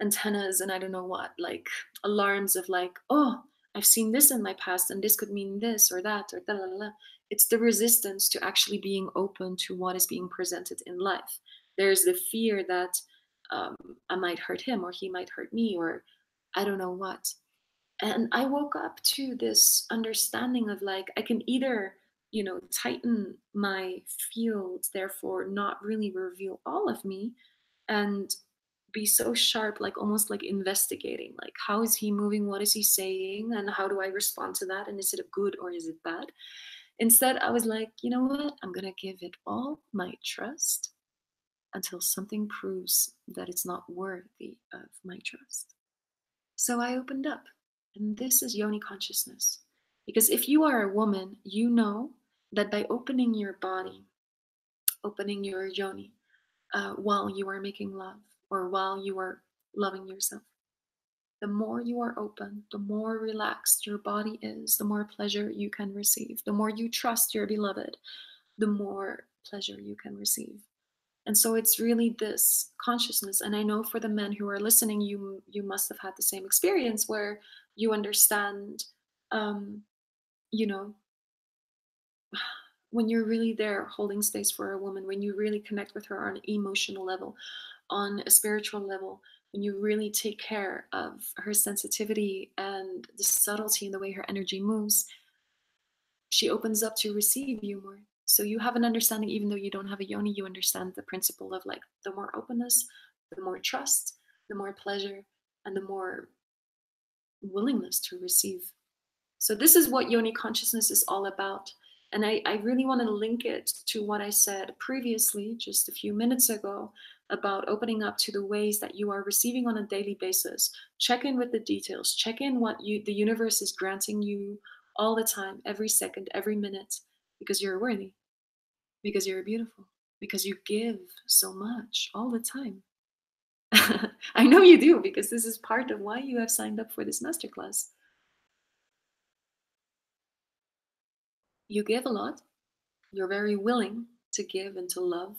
antennas and I don't know what, like alarms of like, oh, I've seen this in my past and this could mean this or that or da la la. It's the resistance to actually being open to what is being presented in life. There's the fear that I might hurt him or he might hurt me or I don't know what. And I woke up to this understanding of like, I can either, tighten my field, therefore not really reveal all of me, and be so sharp, like almost like investigating, like how is he moving, what is he saying, and how do I respond to that, and is it good or is it bad? Instead, I was like, you know what, I'm gonna give it all my trust until something proves that it's not worthy of my trust. So I opened up, and this is yoni consciousness. Because if you are a woman, you know that by opening your body, opening your yoni, while you are making love or while you are loving yourself, the more you are open, the more relaxed your body is, the more pleasure you can receive. The more you trust your beloved, the more pleasure you can receive. And so it's really this consciousness. And I know for the men who are listening, you must have had the same experience where you understand, um, you know, when you're really there holding space for a woman, when you really connect with her on an emotional level, on a spiritual level, when you really take care of her sensitivity and the subtlety in the way her energy moves, she opens up to receive you more. So you have an understanding, even though you don't have a yoni, you understand the principle of like the more openness, the more trust, the more pleasure, and the more willingness to receive. So this is what yoni consciousness is all about. And I really want to link it to what I said previously, just a few minutes ago, about opening up to the ways that you are receiving on a daily basis. Check in with the details. Check in what the universe is granting you all the time, every second, every minute, because you're worthy, because you're beautiful, because you give so much all the time. I know you do, because this is part of why you have signed up for this masterclass. You give a lot. You're very willing to give and to love.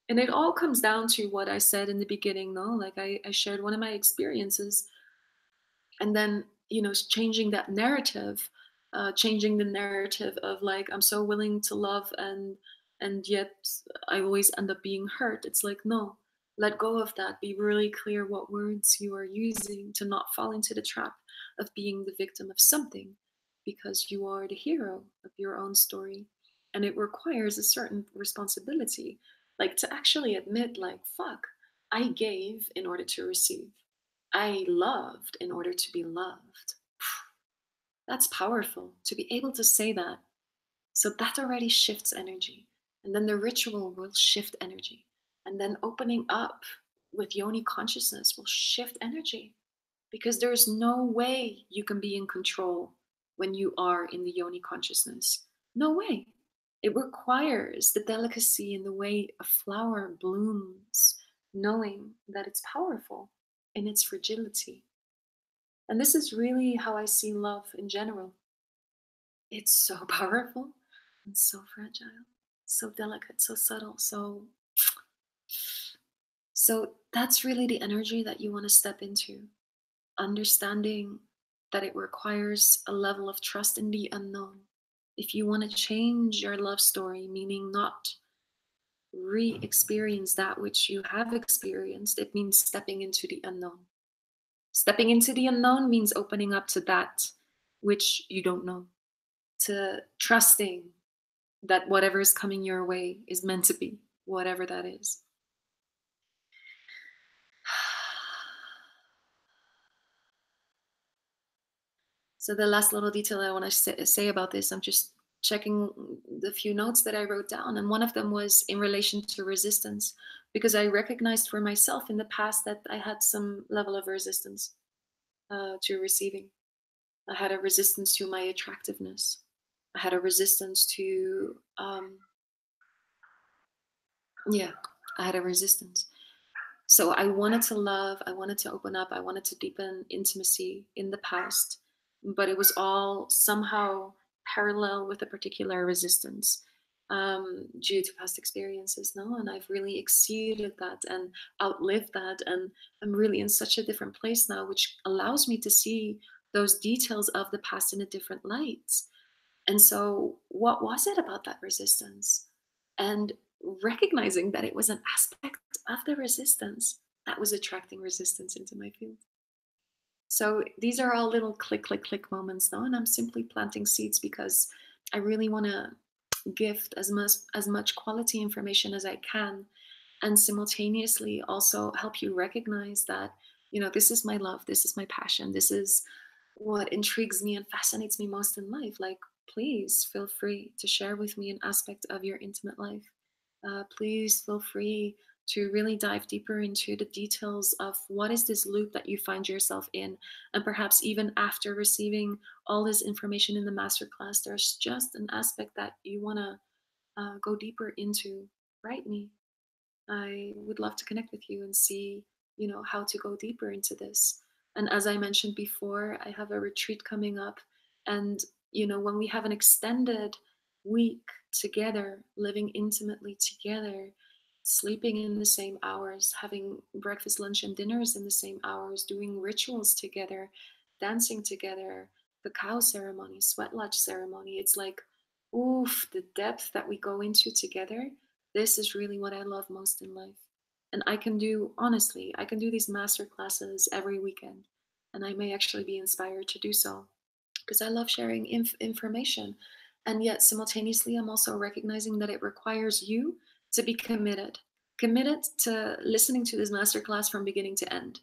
And it all comes down to what I said in the beginning, no? Like I shared one of my experiences, and then, changing that narrative, changing the narrative of like, I'm so willing to love, and yet I always end up being hurt. It's like, no, let go of that. Be really clear what words you are using to not fall into the trap of being the victim of something, because you are the hero of your own story. And it requires a certain responsibility, like to actually admit, like, fuck, I gave in order to receive. I loved in order to be loved. That's powerful to be able to say that. So that already shifts energy. And then the ritual will shift energy. And then opening up with yoni consciousness will shift energy, because there's no way you can be in control when you are in the yoni consciousness. No way. It requires the delicacy in the way a flower blooms, knowing that it's powerful in its fragility. And this is really how I see love in general. It's so powerful and so fragile, so delicate, so subtle, so that's really the energy that you want to step into. Understanding that it requires a level of trust in the unknown. If you want to change your love story, meaning not re-experience that which you have experienced, it means stepping into the unknown. Stepping into the unknown means opening up to that which you don't know, to trusting that whatever is coming your way is meant to be, whatever that is. So the last little detail I want to say about this, I'm just checking the few notes that I wrote down, and one of them was in relation to resistance, because I recognized for myself in the past that I had some level of resistance to receiving. I had a resistance to my attractiveness. I had a resistance to, I had a resistance. So I wanted to love, I wanted to open up, I wanted to deepen intimacy in the past, but it was all somehow parallel with a particular resistance due to past experiences, no? And I've really exceeded that and outlived that. And I'm really in such a different place now, which allows me to see those details of the past in a different light. And so what was it about that resistance? And recognizing that it was an aspect of the resistance that was attracting resistance into my field. So these are all little click, click, click moments now, and I'm simply planting seeds, because I really want to gift as much quality information as I can, and simultaneously also help you recognize that, this is my love, this is my passion, this is what intrigues me and fascinates me most in life. Like, please feel free to share with me an aspect of your intimate life. Please feel free to really dive deeper into the details of what is this loop that you find yourself in. And perhaps even after receiving all this information in the masterclass, there's just an aspect that you want to go deeper into. Write me. I would love to connect with you and see, how to go deeper into this. And as I mentioned before, I have a retreat coming up. And, when we have an extended week together, living intimately together, sleeping in the same hours, having breakfast, lunch, and dinners in the same hours, doing rituals together, dancing together, the cacao ceremony, sweat lodge ceremony. It's like, oof, the depth that we go into together. This is really what I love most in life. And honestly, I can do these master classes every weekend. And I may actually be inspired to do so because I love sharing information. And yet, simultaneously, I'm also recognizing that it requires you to be committed to listening to this masterclass from beginning to end,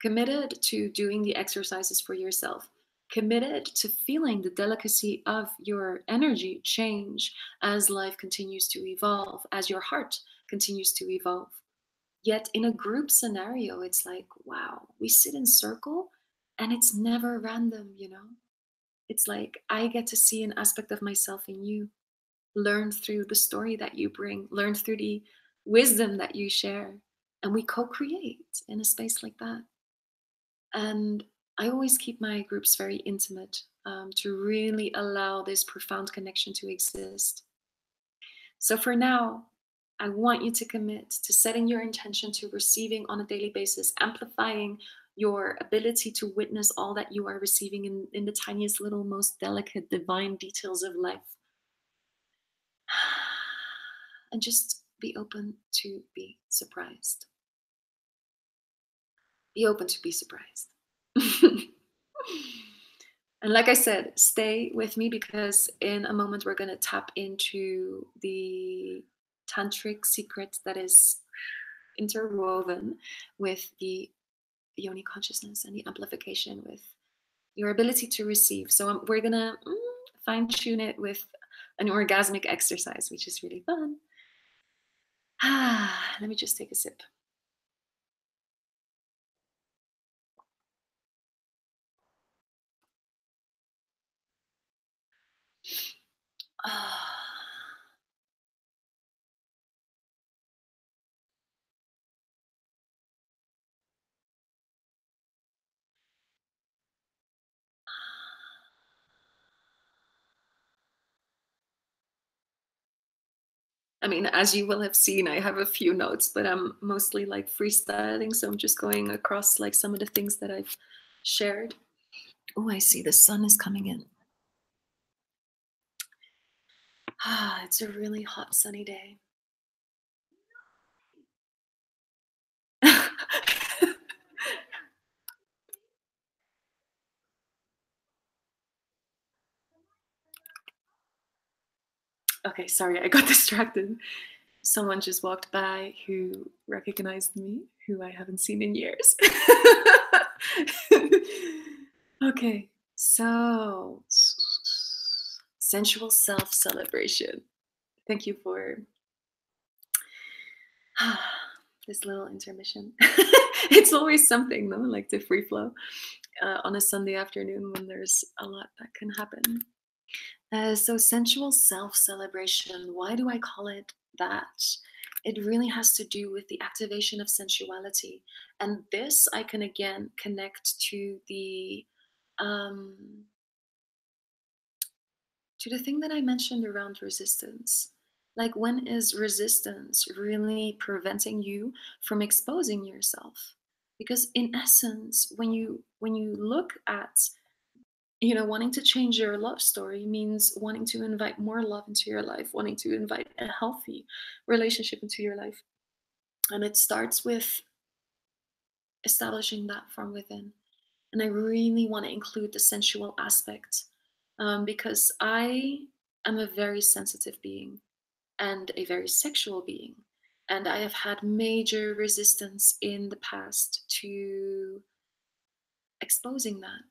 committed to doing the exercises for yourself, committed to feeling the delicacy of your energy change as life continues to evolve, as your heart continues to evolve. Yet in a group scenario, it's like, wow, we sit in circle and it's never random. It's like I get to see an aspect of myself in you, learn through the story that you bring, learn through the wisdom that you share. And we co create in a space like that. And I always keep my groups very intimate to really allow this profound connection to exist. So for now, I want you to commit to setting your intention to receiving on a daily basis, amplifying your ability to witness all that you are receiving in the tiniest little, most delicate, divine details of life. And just be open to be surprised. Be open to be surprised. And like I said, stay with me because in a moment we're going to tap into the tantric secret that is interwoven with the yoni consciousness and the amplification with your ability to receive. So we're going to fine tune it with an orgasmic exercise, which is really fun. Let me just take a sip. I mean, as you will have seen, I have a few notes, but I'm mostly like freestyling. So I'm just going across like some of the things that I've shared. Oh, I see the sun is coming in. It's a really hot, sunny day. Okay, sorry, I got distracted. Someone just walked by who recognized me, who I haven't seen in years. Okay, so sensual self celebration. Thank you for this little intermission. It's always something, no? Like the free flow on a Sunday afternoon when there's a lot that can happen. So, sensual self celebration, why do I call it that? It really has to do with the activation of sensuality. And this I can again connect um, to the thing that I mentioned around resistance. Like, when is resistance really preventing you from exposing yourself? Because in essence, when you look at wanting to change your love story means wanting to invite more love into your life, wanting to invite a healthy relationship into your life. And it starts with establishing that from within. And I really want to include the sensual aspect because I I'm a very sensitive being and a very sexual being. And I have had major resistance in the past to exposing that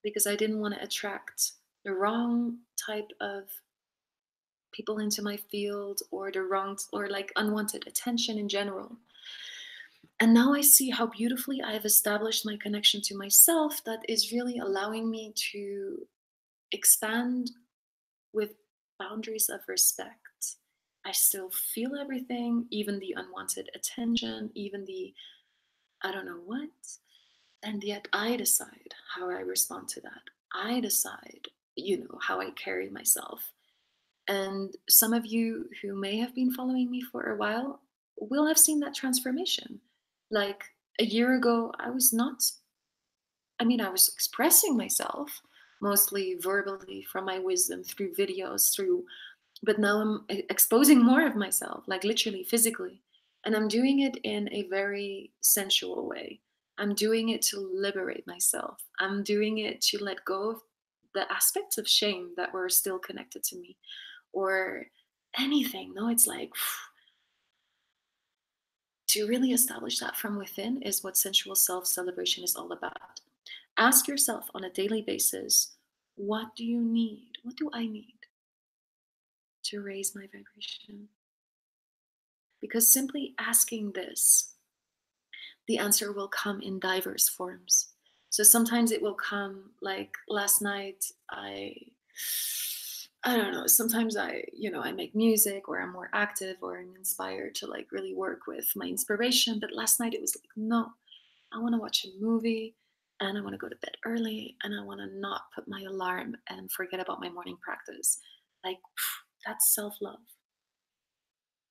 because I didn't want to attract the wrong type of people into my field, or the wrong, or like unwanted attention in general. And now I see how beautifully I have established my connection to myself that is really allowing me to expand with boundaries of respect. I still feel everything, even the unwanted attention, even the I don't know what. And yet I decide how I respond to that. I decide, how I carry myself. And some of you who may have been following me for a while will have seen that transformation. Like a year ago, I was expressing myself mostly verbally from my wisdom through videos, but now I'm exposing more of myself, like literally physically. And I'm doing it in a very sensual way. I'm doing it to liberate myself. I'm doing it to let go of the aspects of shame that were still connected to me, or anything. No, it's like to really establish that from within is what sensual self celebration is all about. Ask yourself on a daily basis, what do you need? What do I need to raise my vibration? Because simply asking this, the answer will come in diverse forms. So sometimes it will come like last night, I don't know, sometimes I make music, or I'm more active, or I'm inspired to like really work with my inspiration. But last night it was like, no, I want to watch a movie and I want to go to bed early and I want to not put my alarm and forget about my morning practice. Like, that's self-love.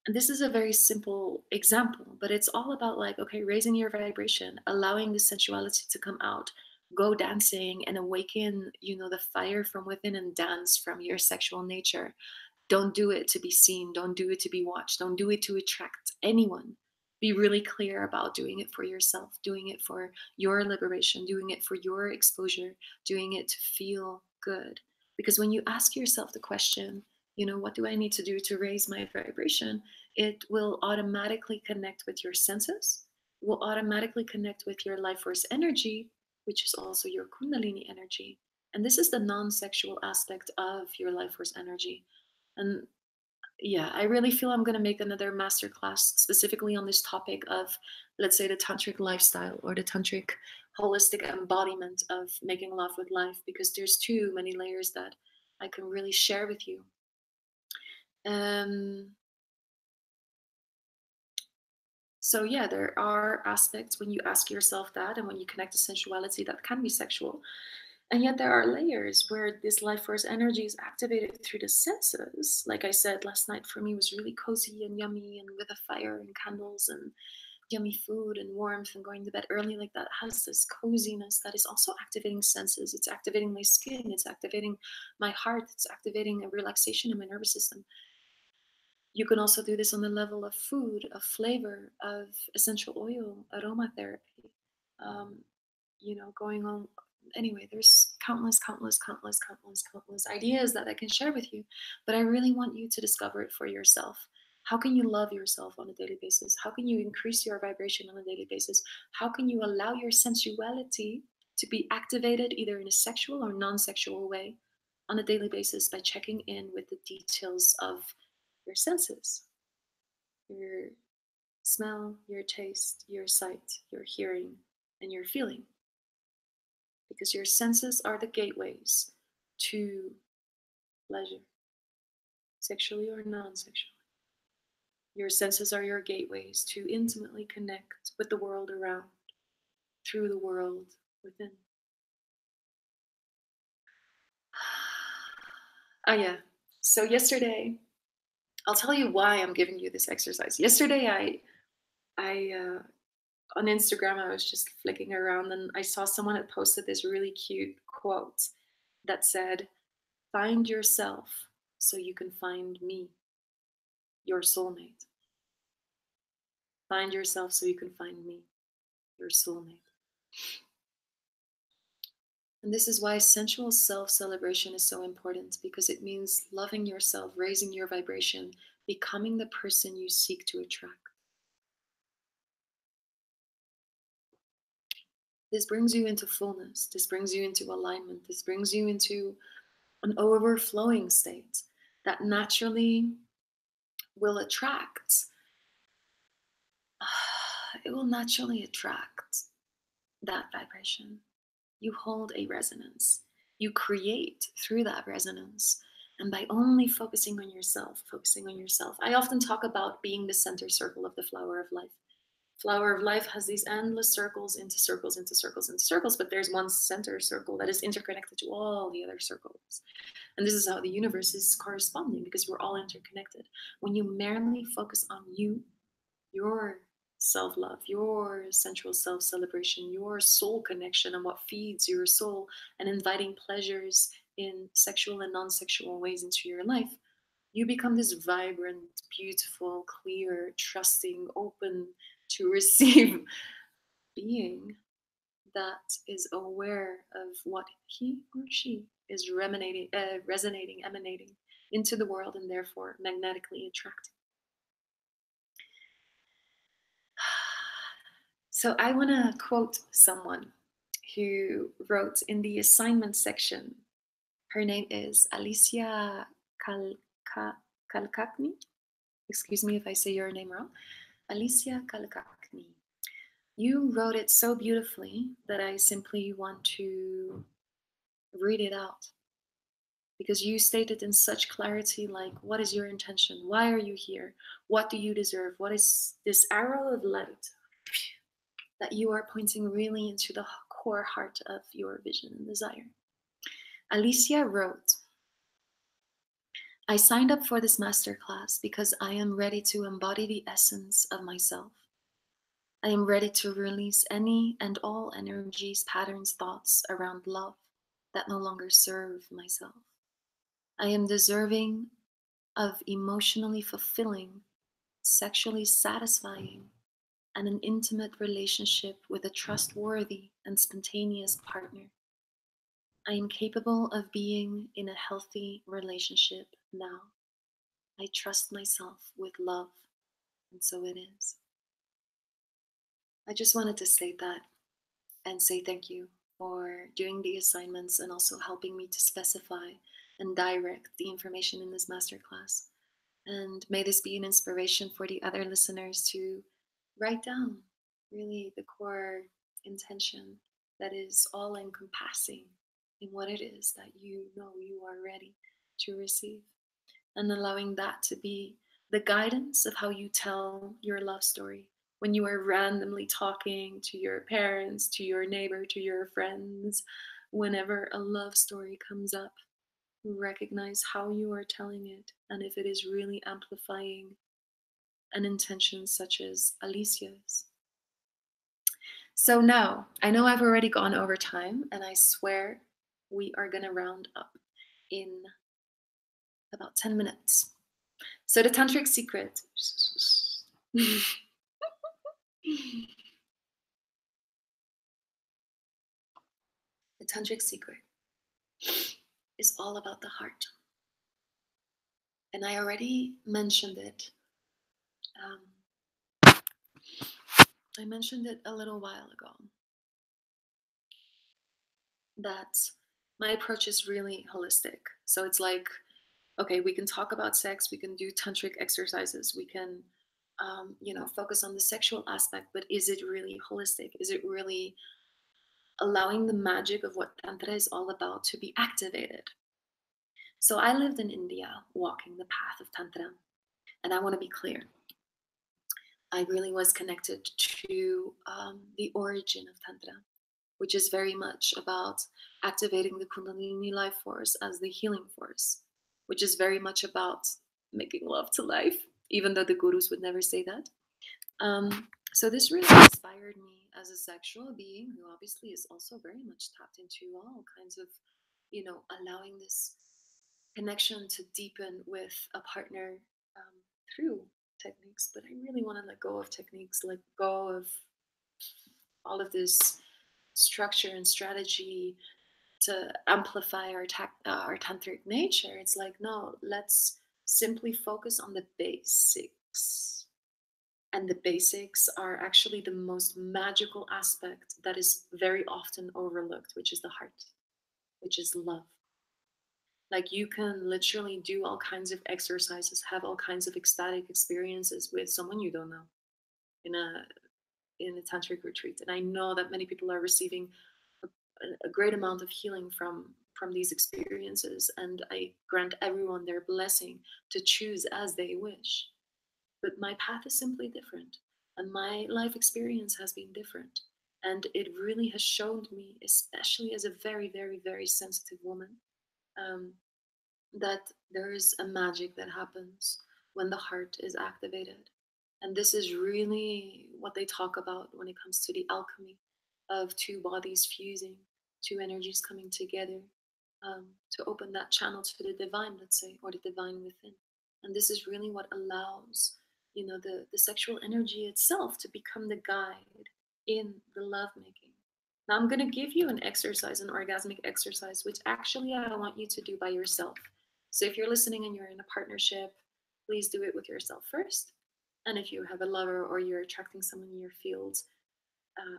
And this is a very simple example, but it's all about like, okay, raising your vibration, allowing the sensuality to come out, go dancing and awaken, the fire from within and dance from your sexual nature. Don't do it to be seen. Don't do it to be watched. Don't do it to attract anyone. Be really clear about doing it for yourself, doing it for your liberation, doing it for your exposure, doing it to feel good. Because when you ask yourself the question, what do I need to do to raise my vibration? It will automatically connect with your senses, will automatically connect with your life force energy, which is also your Kundalini energy. And this is the non sexual aspect of your life force energy. And yeah, I really feel I'm going to make another masterclass specifically on this topic of, let's say, the tantric lifestyle, or the tantric holistic embodiment of making love with life, because there's too many layers that I can really share with you. So yeah, there are aspects when you ask yourself that, and when you connect to sensuality, that can be sexual. And yet there are layers where this life force energy is activated through the senses. Like I said, last night for me was really cozy and yummy, and with a fire and candles and yummy food and warmth, and going to bed early, like that has this coziness that is also activating senses. It's activating my skin, it's activating my heart, it's activating a relaxation in my nervous system. You can also do this on the level of food, of flavor, of essential oil, aromatherapy, going on. Anyway, there's countless ideas that I can share with you, but I really want you to discover it for yourself. How can you love yourself on a daily basis? How can you increase your vibration on a daily basis? How can you allow your sensuality to be activated either in a sexual or non-sexual way on a daily basis by checking in with the details of your senses, your smell, your taste, your sight, your hearing, and your feeling. Because your senses are the gateways to pleasure, sexually or non sexually. Your senses are your gateways to intimately connect with the world around, through the world within. Ah, yeah. So, yesterday, I'll tell you why I'm giving you this exercise. Yesterday, I on Instagram, I was just flicking around and I saw someone had posted this really cute quote that said, "Find yourself so you can find me, your soulmate. Find yourself so you can find me, your soulmate." And this is why sensual self-celebration is so important, because it means loving yourself, raising your vibration, becoming the person you seek to attract. This brings you into fullness. This brings you into alignment. This brings you into an overflowing state that naturally will attract. It will naturally attract that vibration. You hold a resonance. You create through that resonance. And by only focusing on yourself, I often talk about being the center circle of the flower of life. Flower of life has these endless circles into circles, into circles, into circles, but there's one center circle that is interconnected to all the other circles. And this is how the universe is corresponding, because we're all interconnected. When you merely focus on you, your self-love, your sensual self-celebration, your soul connection, and what feeds your soul, and inviting pleasures in sexual and non-sexual ways into your life, you become this vibrant, beautiful, clear, trusting, open to receive being that is aware of what he or she is resonating, emanating into the world, and therefore magnetically attracting. So I want to quote someone who wrote in the assignment section. Her name is Alicia Kalkakni. Excuse me if I say your name wrong. Alicia Kalkakni. You wrote it so beautifully that I simply want to read it out, because you stated in such clarity, like, what is your intention? Why are you here? What do you deserve? What is this arrow of light that you are pointing really into the core heart of your vision and desire? Alicia wrote, I signed up for this masterclass because I am ready to embody the essence of myself. I am ready to release any and all energies, patterns, thoughts around love that no longer serve myself. I am deserving of emotionally fulfilling, sexually satisfying, and an intimate relationship with a trustworthy and spontaneous partner. I am capable of being in a healthy relationship now. I trust myself with love, and so it is. I just wanted to say that and say thank you for doing the assignments and also helping me to specify and direct the information in this masterclass. And may this be an inspiration for the other listeners to write down really the core intention that is all encompassing in what it is that you know you are ready to receive, and allowing that to be the guidance of how you tell your love story when you are randomly talking to your parents, to your neighbor, to your friends. Whenever a love story comes up, recognize how you are telling it, and if it is really amplifying an intention such as Alicia's. So now, I know I've already gone over time, and I swear we are going to round up in about 10 minutes. So the tantric secret. The tantric secret is all about the heart. And I already mentioned it. I mentioned it a little while ago, that my approach is really holistic. So it's like, okay, we can talk about sex, we can do tantric exercises, we can, focus on the sexual aspect, but is it really holistic? Is it really allowing the magic of what Tantra is all about to be activated? So I lived in India walking the path of Tantra, and I want to be clear. I really was connected to the origin of Tantra, which is very much about activating the Kundalini life force as the healing force, which is very much about making love to life, even though the gurus would never say that. So this really inspired me as a sexual being who obviously is also very much tapped into all kinds of, allowing this connection to deepen with a partner through techniques. But I really want to let go of techniques, let go of all of this structure and strategy, amplify our tantric nature. It's like, no, let's simply focus on the basics. And the basics are actually the most magical aspect that is very often overlooked, which is the heart, which is love. Like, you can literally do all kinds of exercises, have all kinds of ecstatic experiences with someone you don't know in a tantric retreat. And I know that many people are receiving a great amount of healing from these experiences, and I grant everyone their blessing to choose as they wish. But my path is simply different, and my life experience has been different, and it really has shown me, especially as a very, very, very sensitive woman, that there is a magic that happens when the heart is activated. And this is really what they talk about when it comes to the alchemy of two bodies fusing, two energies coming together, to open that channel to the divine, let's say, or the divine within. And this is really what allows, the sexual energy itself to become the guide in the lovemaking. Now I'm going to give you an exercise, an orgasmic exercise, which actually I want you to do by yourself. So if you're listening and you're in a partnership, please do it with yourself first. And if you have a lover or you're attracting someone in your field,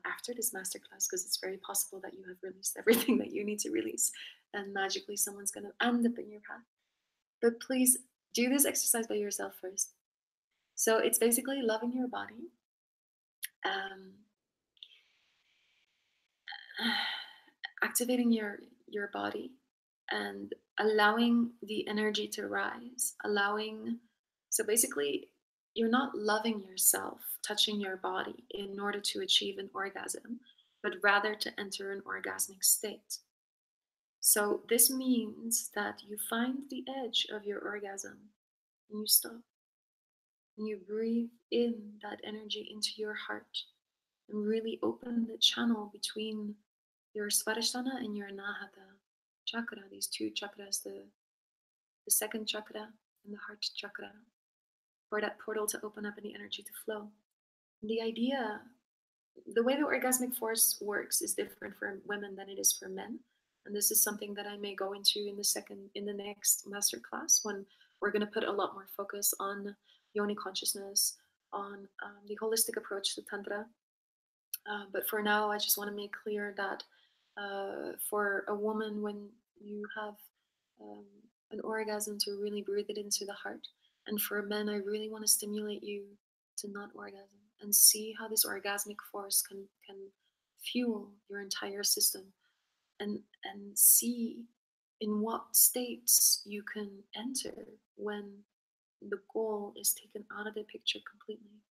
after this masterclass, because it's very possible that you have released everything that you need to release, and magically someone's going to end up in your path. But please do this exercise by yourself first. So it's basically loving your body, activating your body, and allowing the energy to rise, so basically you're not loving yourself, touching your body in order to achieve an orgasm, but rather to enter an orgasmic state. So this means that you find the edge of your orgasm and you stop, and you breathe in that energy into your heart and really open the channel between your Swadhisthana and your Anahata chakra, these two chakras, the second chakra and the heart chakra, for that portal to open up and the energy to flow. And the way the orgasmic force works is different for women than it is for men. And this is something that I may go into in the next masterclass, when we're going to put a lot more focus on yoni consciousness, on the holistic approach to Tantra. But for now, I just want to make clear that for a woman, when you have an orgasm, to really breathe it into the heart. And for men, I really want to stimulate you to not orgasm and see how this orgasmic force can fuel your entire system, and see in what states you can enter when the goal is taken out of the picture completely.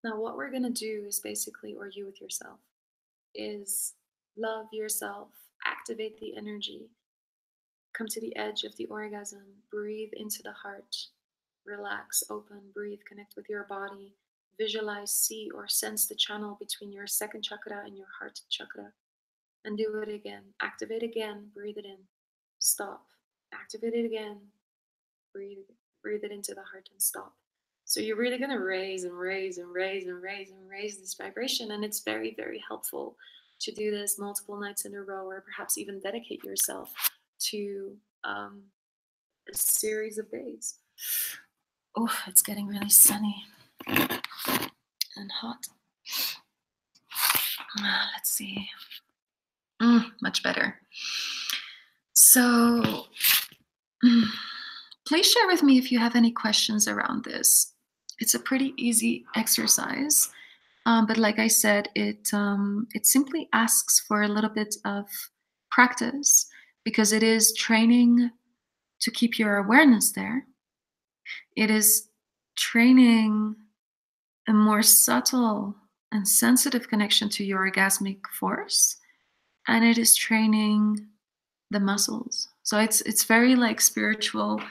Now, what we're going to do is basically, or you with yourself, is love yourself, activate the energy, come to the edge of the orgasm, breathe into the heart, relax, open, breathe, connect with your body, visualize, see, or sense the channel between your second chakra and your heart chakra, and do it again. Activate again, breathe it in, stop, activate it again, breathe it into the heart and stop. So you're really going to raise and raise and raise and raise and raise this vibration. And it's very, very helpful to do this multiple nights in a row, or perhaps even dedicate yourself to a series of days. Oh, it's getting really sunny and hot. Let's see. Much better. So please share with me if you have any questions around this. It's a pretty easy exercise, but like I said, it simply asks for a little bit of practice, because it is training to keep your awareness there. It is training a more subtle and sensitive connection to your orgasmic force, and it is training the muscles. So it's very like spiritual,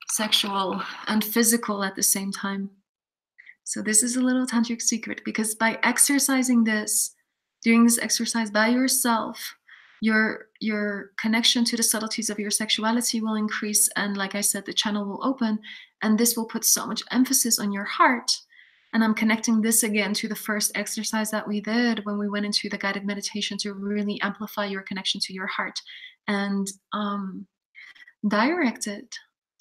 sexual, and physical at the same time. So this is a little tantric secret, because by exercising this, doing this exercise by yourself, your connection to the subtleties of your sexuality will increase, and like I said, the channel will open, and this will put so much emphasis on your heart, And I'm connecting this again to the first exercise that we did when we went into the guided meditation to really amplify your connection to your heart and direct it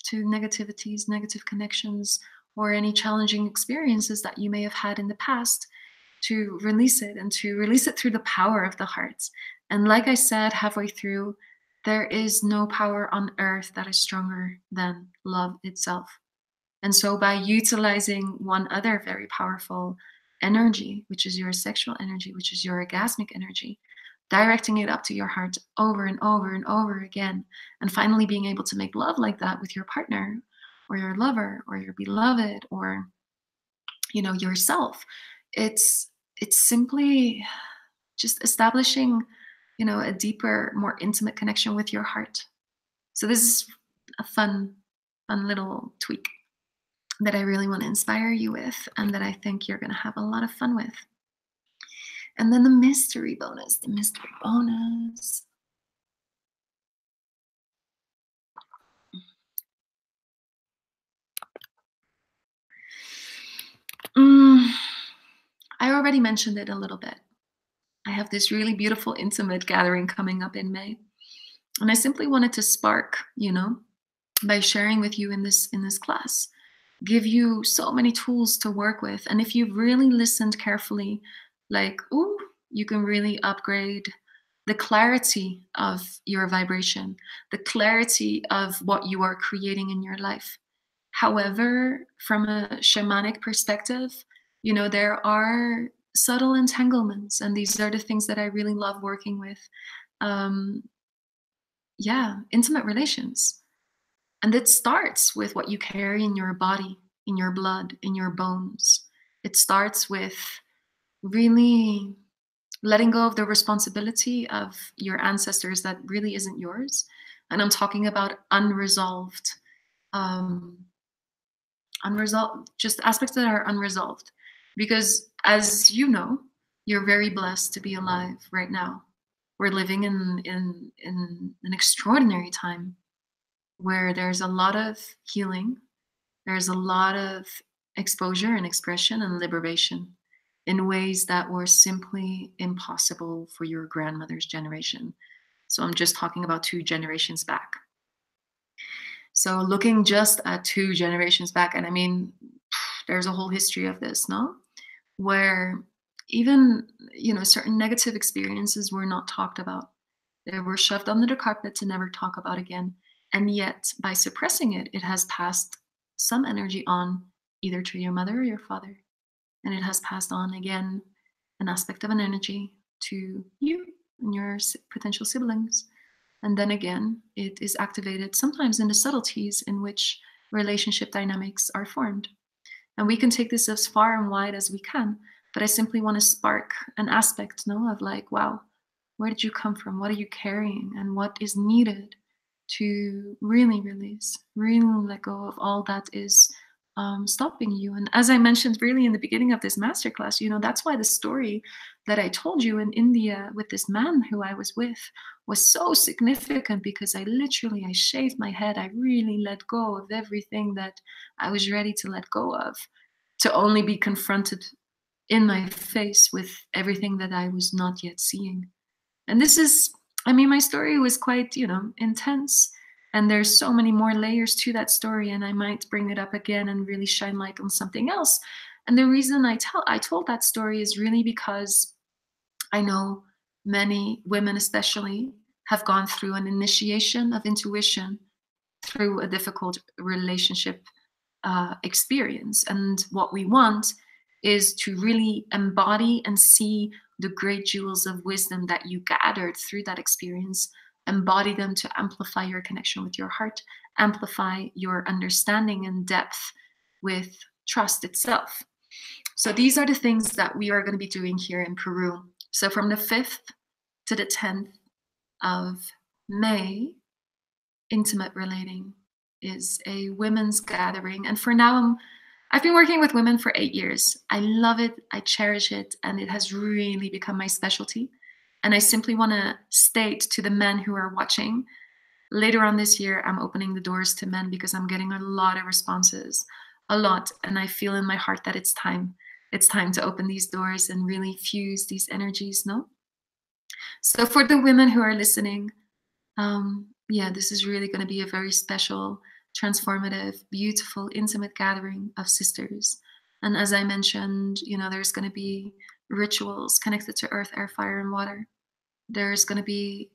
to negativities, negative connections, or any challenging experiences that you may have had in the past, to release it and to release it through the power of the heart. And like I said, halfway through, there is no power on earth that is stronger than love itself. And so by utilizing one other very powerful energy, which is your sexual energy, which is your orgasmic energy, directing it up to your heart over and over and over again, and finally being able to make love like that with your partner or your lover or your beloved or, you know, yourself. It's simply just establishing, you know, a deeper, more intimate connection with your heart. So this is a fun little tweak that I really want to inspire you with, and that I think you're going to have a lot of fun with. And then the mystery bonus, I already mentioned it a little bit. I have this really beautiful, intimate gathering coming up in May. And I simply wanted to spark, you know, by sharing with you in this class, give you so many tools to work with. And if you've really listened carefully, like, ooh, you can really upgrade the clarity of your vibration, the clarity of what you are creating in your life. However, from a shamanic perspective, you know, there are subtle entanglements, and these are the things that I really love working with. Intimate relations. And it starts with what you carry in your body, in your blood, in your bones. It starts with really letting go of the responsibility of your ancestors that really isn't yours. And I'm talking about unresolved, just aspects that are unresolved. Because as you know, you're very blessed to be alive right now. We're living in an extraordinary time where there's a lot of healing, there's a lot of exposure and expression and liberation in ways that were simply impossible for your grandmother's generation. So I'm just talking about 2 generations back. So looking just at 2 generations back, and I mean, there's a whole history of this, no? Where even, you know, certain negative experiences were not talked about. They were shoved under the carpet to never talk about again. And yet, by suppressing it, it has passed some energy on either to your mother or your father. And it has passed on again an aspect of an energy to you and your potential siblings. And then again, it is activated sometimes in the subtleties in which relationship dynamics are formed. And we can take this as far and wide as we can, but I simply want to spark an aspect, no, of like, wow, where did you come from? What are you carrying? And what is needed to really release, really let go of all that is stopping you. And as I mentioned really in the beginning of this masterclass, you know, that's why the story that I told you in India with this man who I was with was so significant, because I shaved my head. I really let go of everything that I was ready to let go of, to only be confronted in my face with everything that I was not yet seeing. And this is, I mean, my story was quite, you know, intense. And there's so many more layers to that story. And I might bring it up again and really shine light on something else. And the reason I told that story is really because I know many women especially have gone through an initiation of intuition through a difficult relationship experience. And what we want is to really embody and see the great jewels of wisdom that you gathered through that experience, embody them to amplify your connection with your heart, amplify your understanding and depth with trust itself. So these are the things that we are going to be doing here in Peru. So from the 5th to the 10th of May, intimate relating is a women's gathering. And for now, I've been working with women for 8 years. I love it, I cherish it, and it has really become my specialty. And I simply want to state to the men who are watching, later on this year, I'm opening the doors to men because I'm getting a lot of responses a lot, and I feel in my heart that it's time. It's time to open these doors and really fuse these energies, no? So for the women who are listening, yeah, this is really going to be a very special, transformative, beautiful, intimate gathering of sisters. And as I mentioned, there's going to be rituals connected to earth, air, fire, and water. There's going to be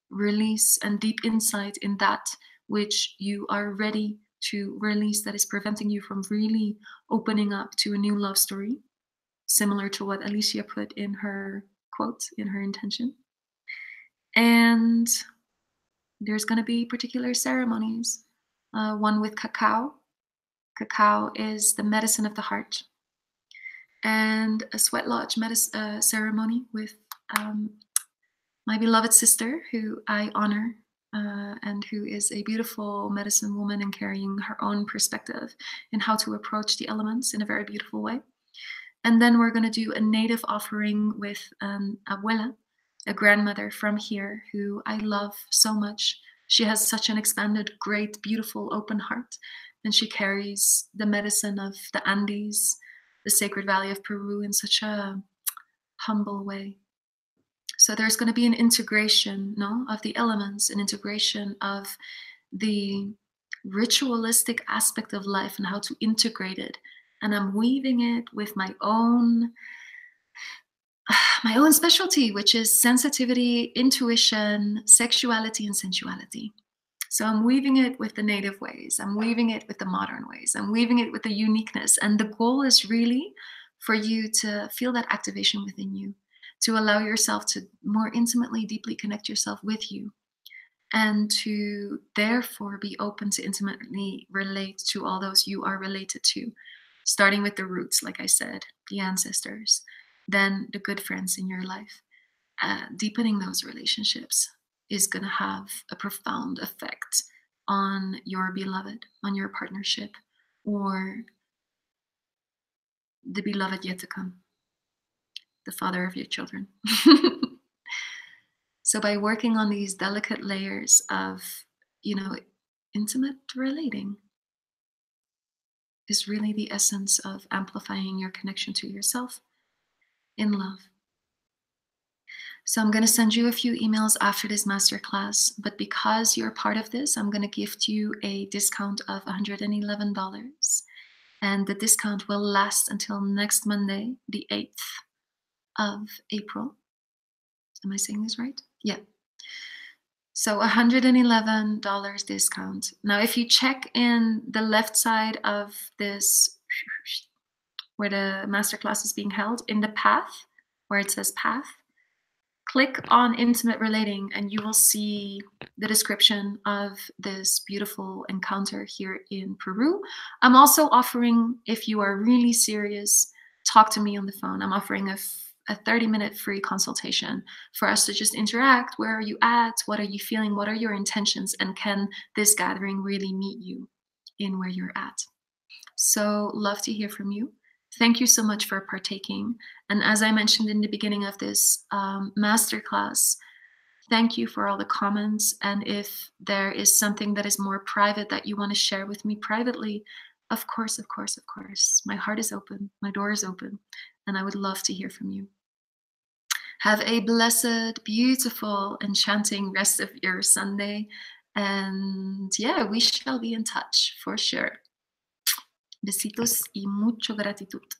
release and deep insight in that which you are ready to release, that is preventing you from really opening up to a new love story, similar to what Alicia put in her quote, in her intention. And there's going to be particular ceremonies, one with cacao. Cacao is the medicine of the heart. And a sweat lodge ceremony with my beloved sister, who I honor, and who is a beautiful medicine woman and carrying her own perspective in how to approach the elements in a very beautiful way. And then we're going to do a native offering with abuela, a grandmother from here who I love so much. She has such an expanded, great, beautiful, open heart. And she carries the medicine of the Andes, the sacred valley of Peru, in such a humble way. So there's going to be an integration, of the elements, an integration of the ritualistic aspect of life and how to integrate it. And I'm weaving it with my own specialty, which is sensitivity, intuition, sexuality, and sensuality. So I'm weaving it with the native ways. I'm weaving it with the modern ways. I'm weaving it with the uniqueness. And the goal is really for you to feel that activation within you, to allow yourself to more intimately, deeply connect yourself with you, and to therefore be open to intimately relate to all those you are related to, starting with the roots, like I said, the ancestors, then the good friends in your life. Deepening those relationships is going to have a profound effect on your beloved, on your partnership, or the beloved yet to come, the father of your children. So by working on these delicate layers of, intimate relating is really the essence of amplifying your connection to yourself in love. So I'm going to send you a few emails after this masterclass, but because you're part of this, I'm going to gift you a discount of $111. And the discount will last until next Monday, the 8th of April. Am I saying this right? Yeah. So $111 discount. Now, if you check in the left side of this, where the masterclass is being held, in the path, where it says path, click on intimate relating and you will see the description of this beautiful encounter here in Peru. I'm also offering, if you are really serious, talk to me on the phone. I'm offering a 30-minute free consultation for us to just interact. Where are you at? What are you feeling? What are your intentions? And can this gathering really meet you in where you're at? So love to hear from you. Thank you so much for partaking. And as I mentioned in the beginning of this masterclass, thank you for all the comments. And if there is something that is more private that you want to share with me privately, of course, of course, of course. My heart is open. My door is open. And I would love to hear from you. Have a blessed, beautiful, enchanting rest of your Sunday. And yeah, we shall be in touch for sure. Besitos y mucho gratitud.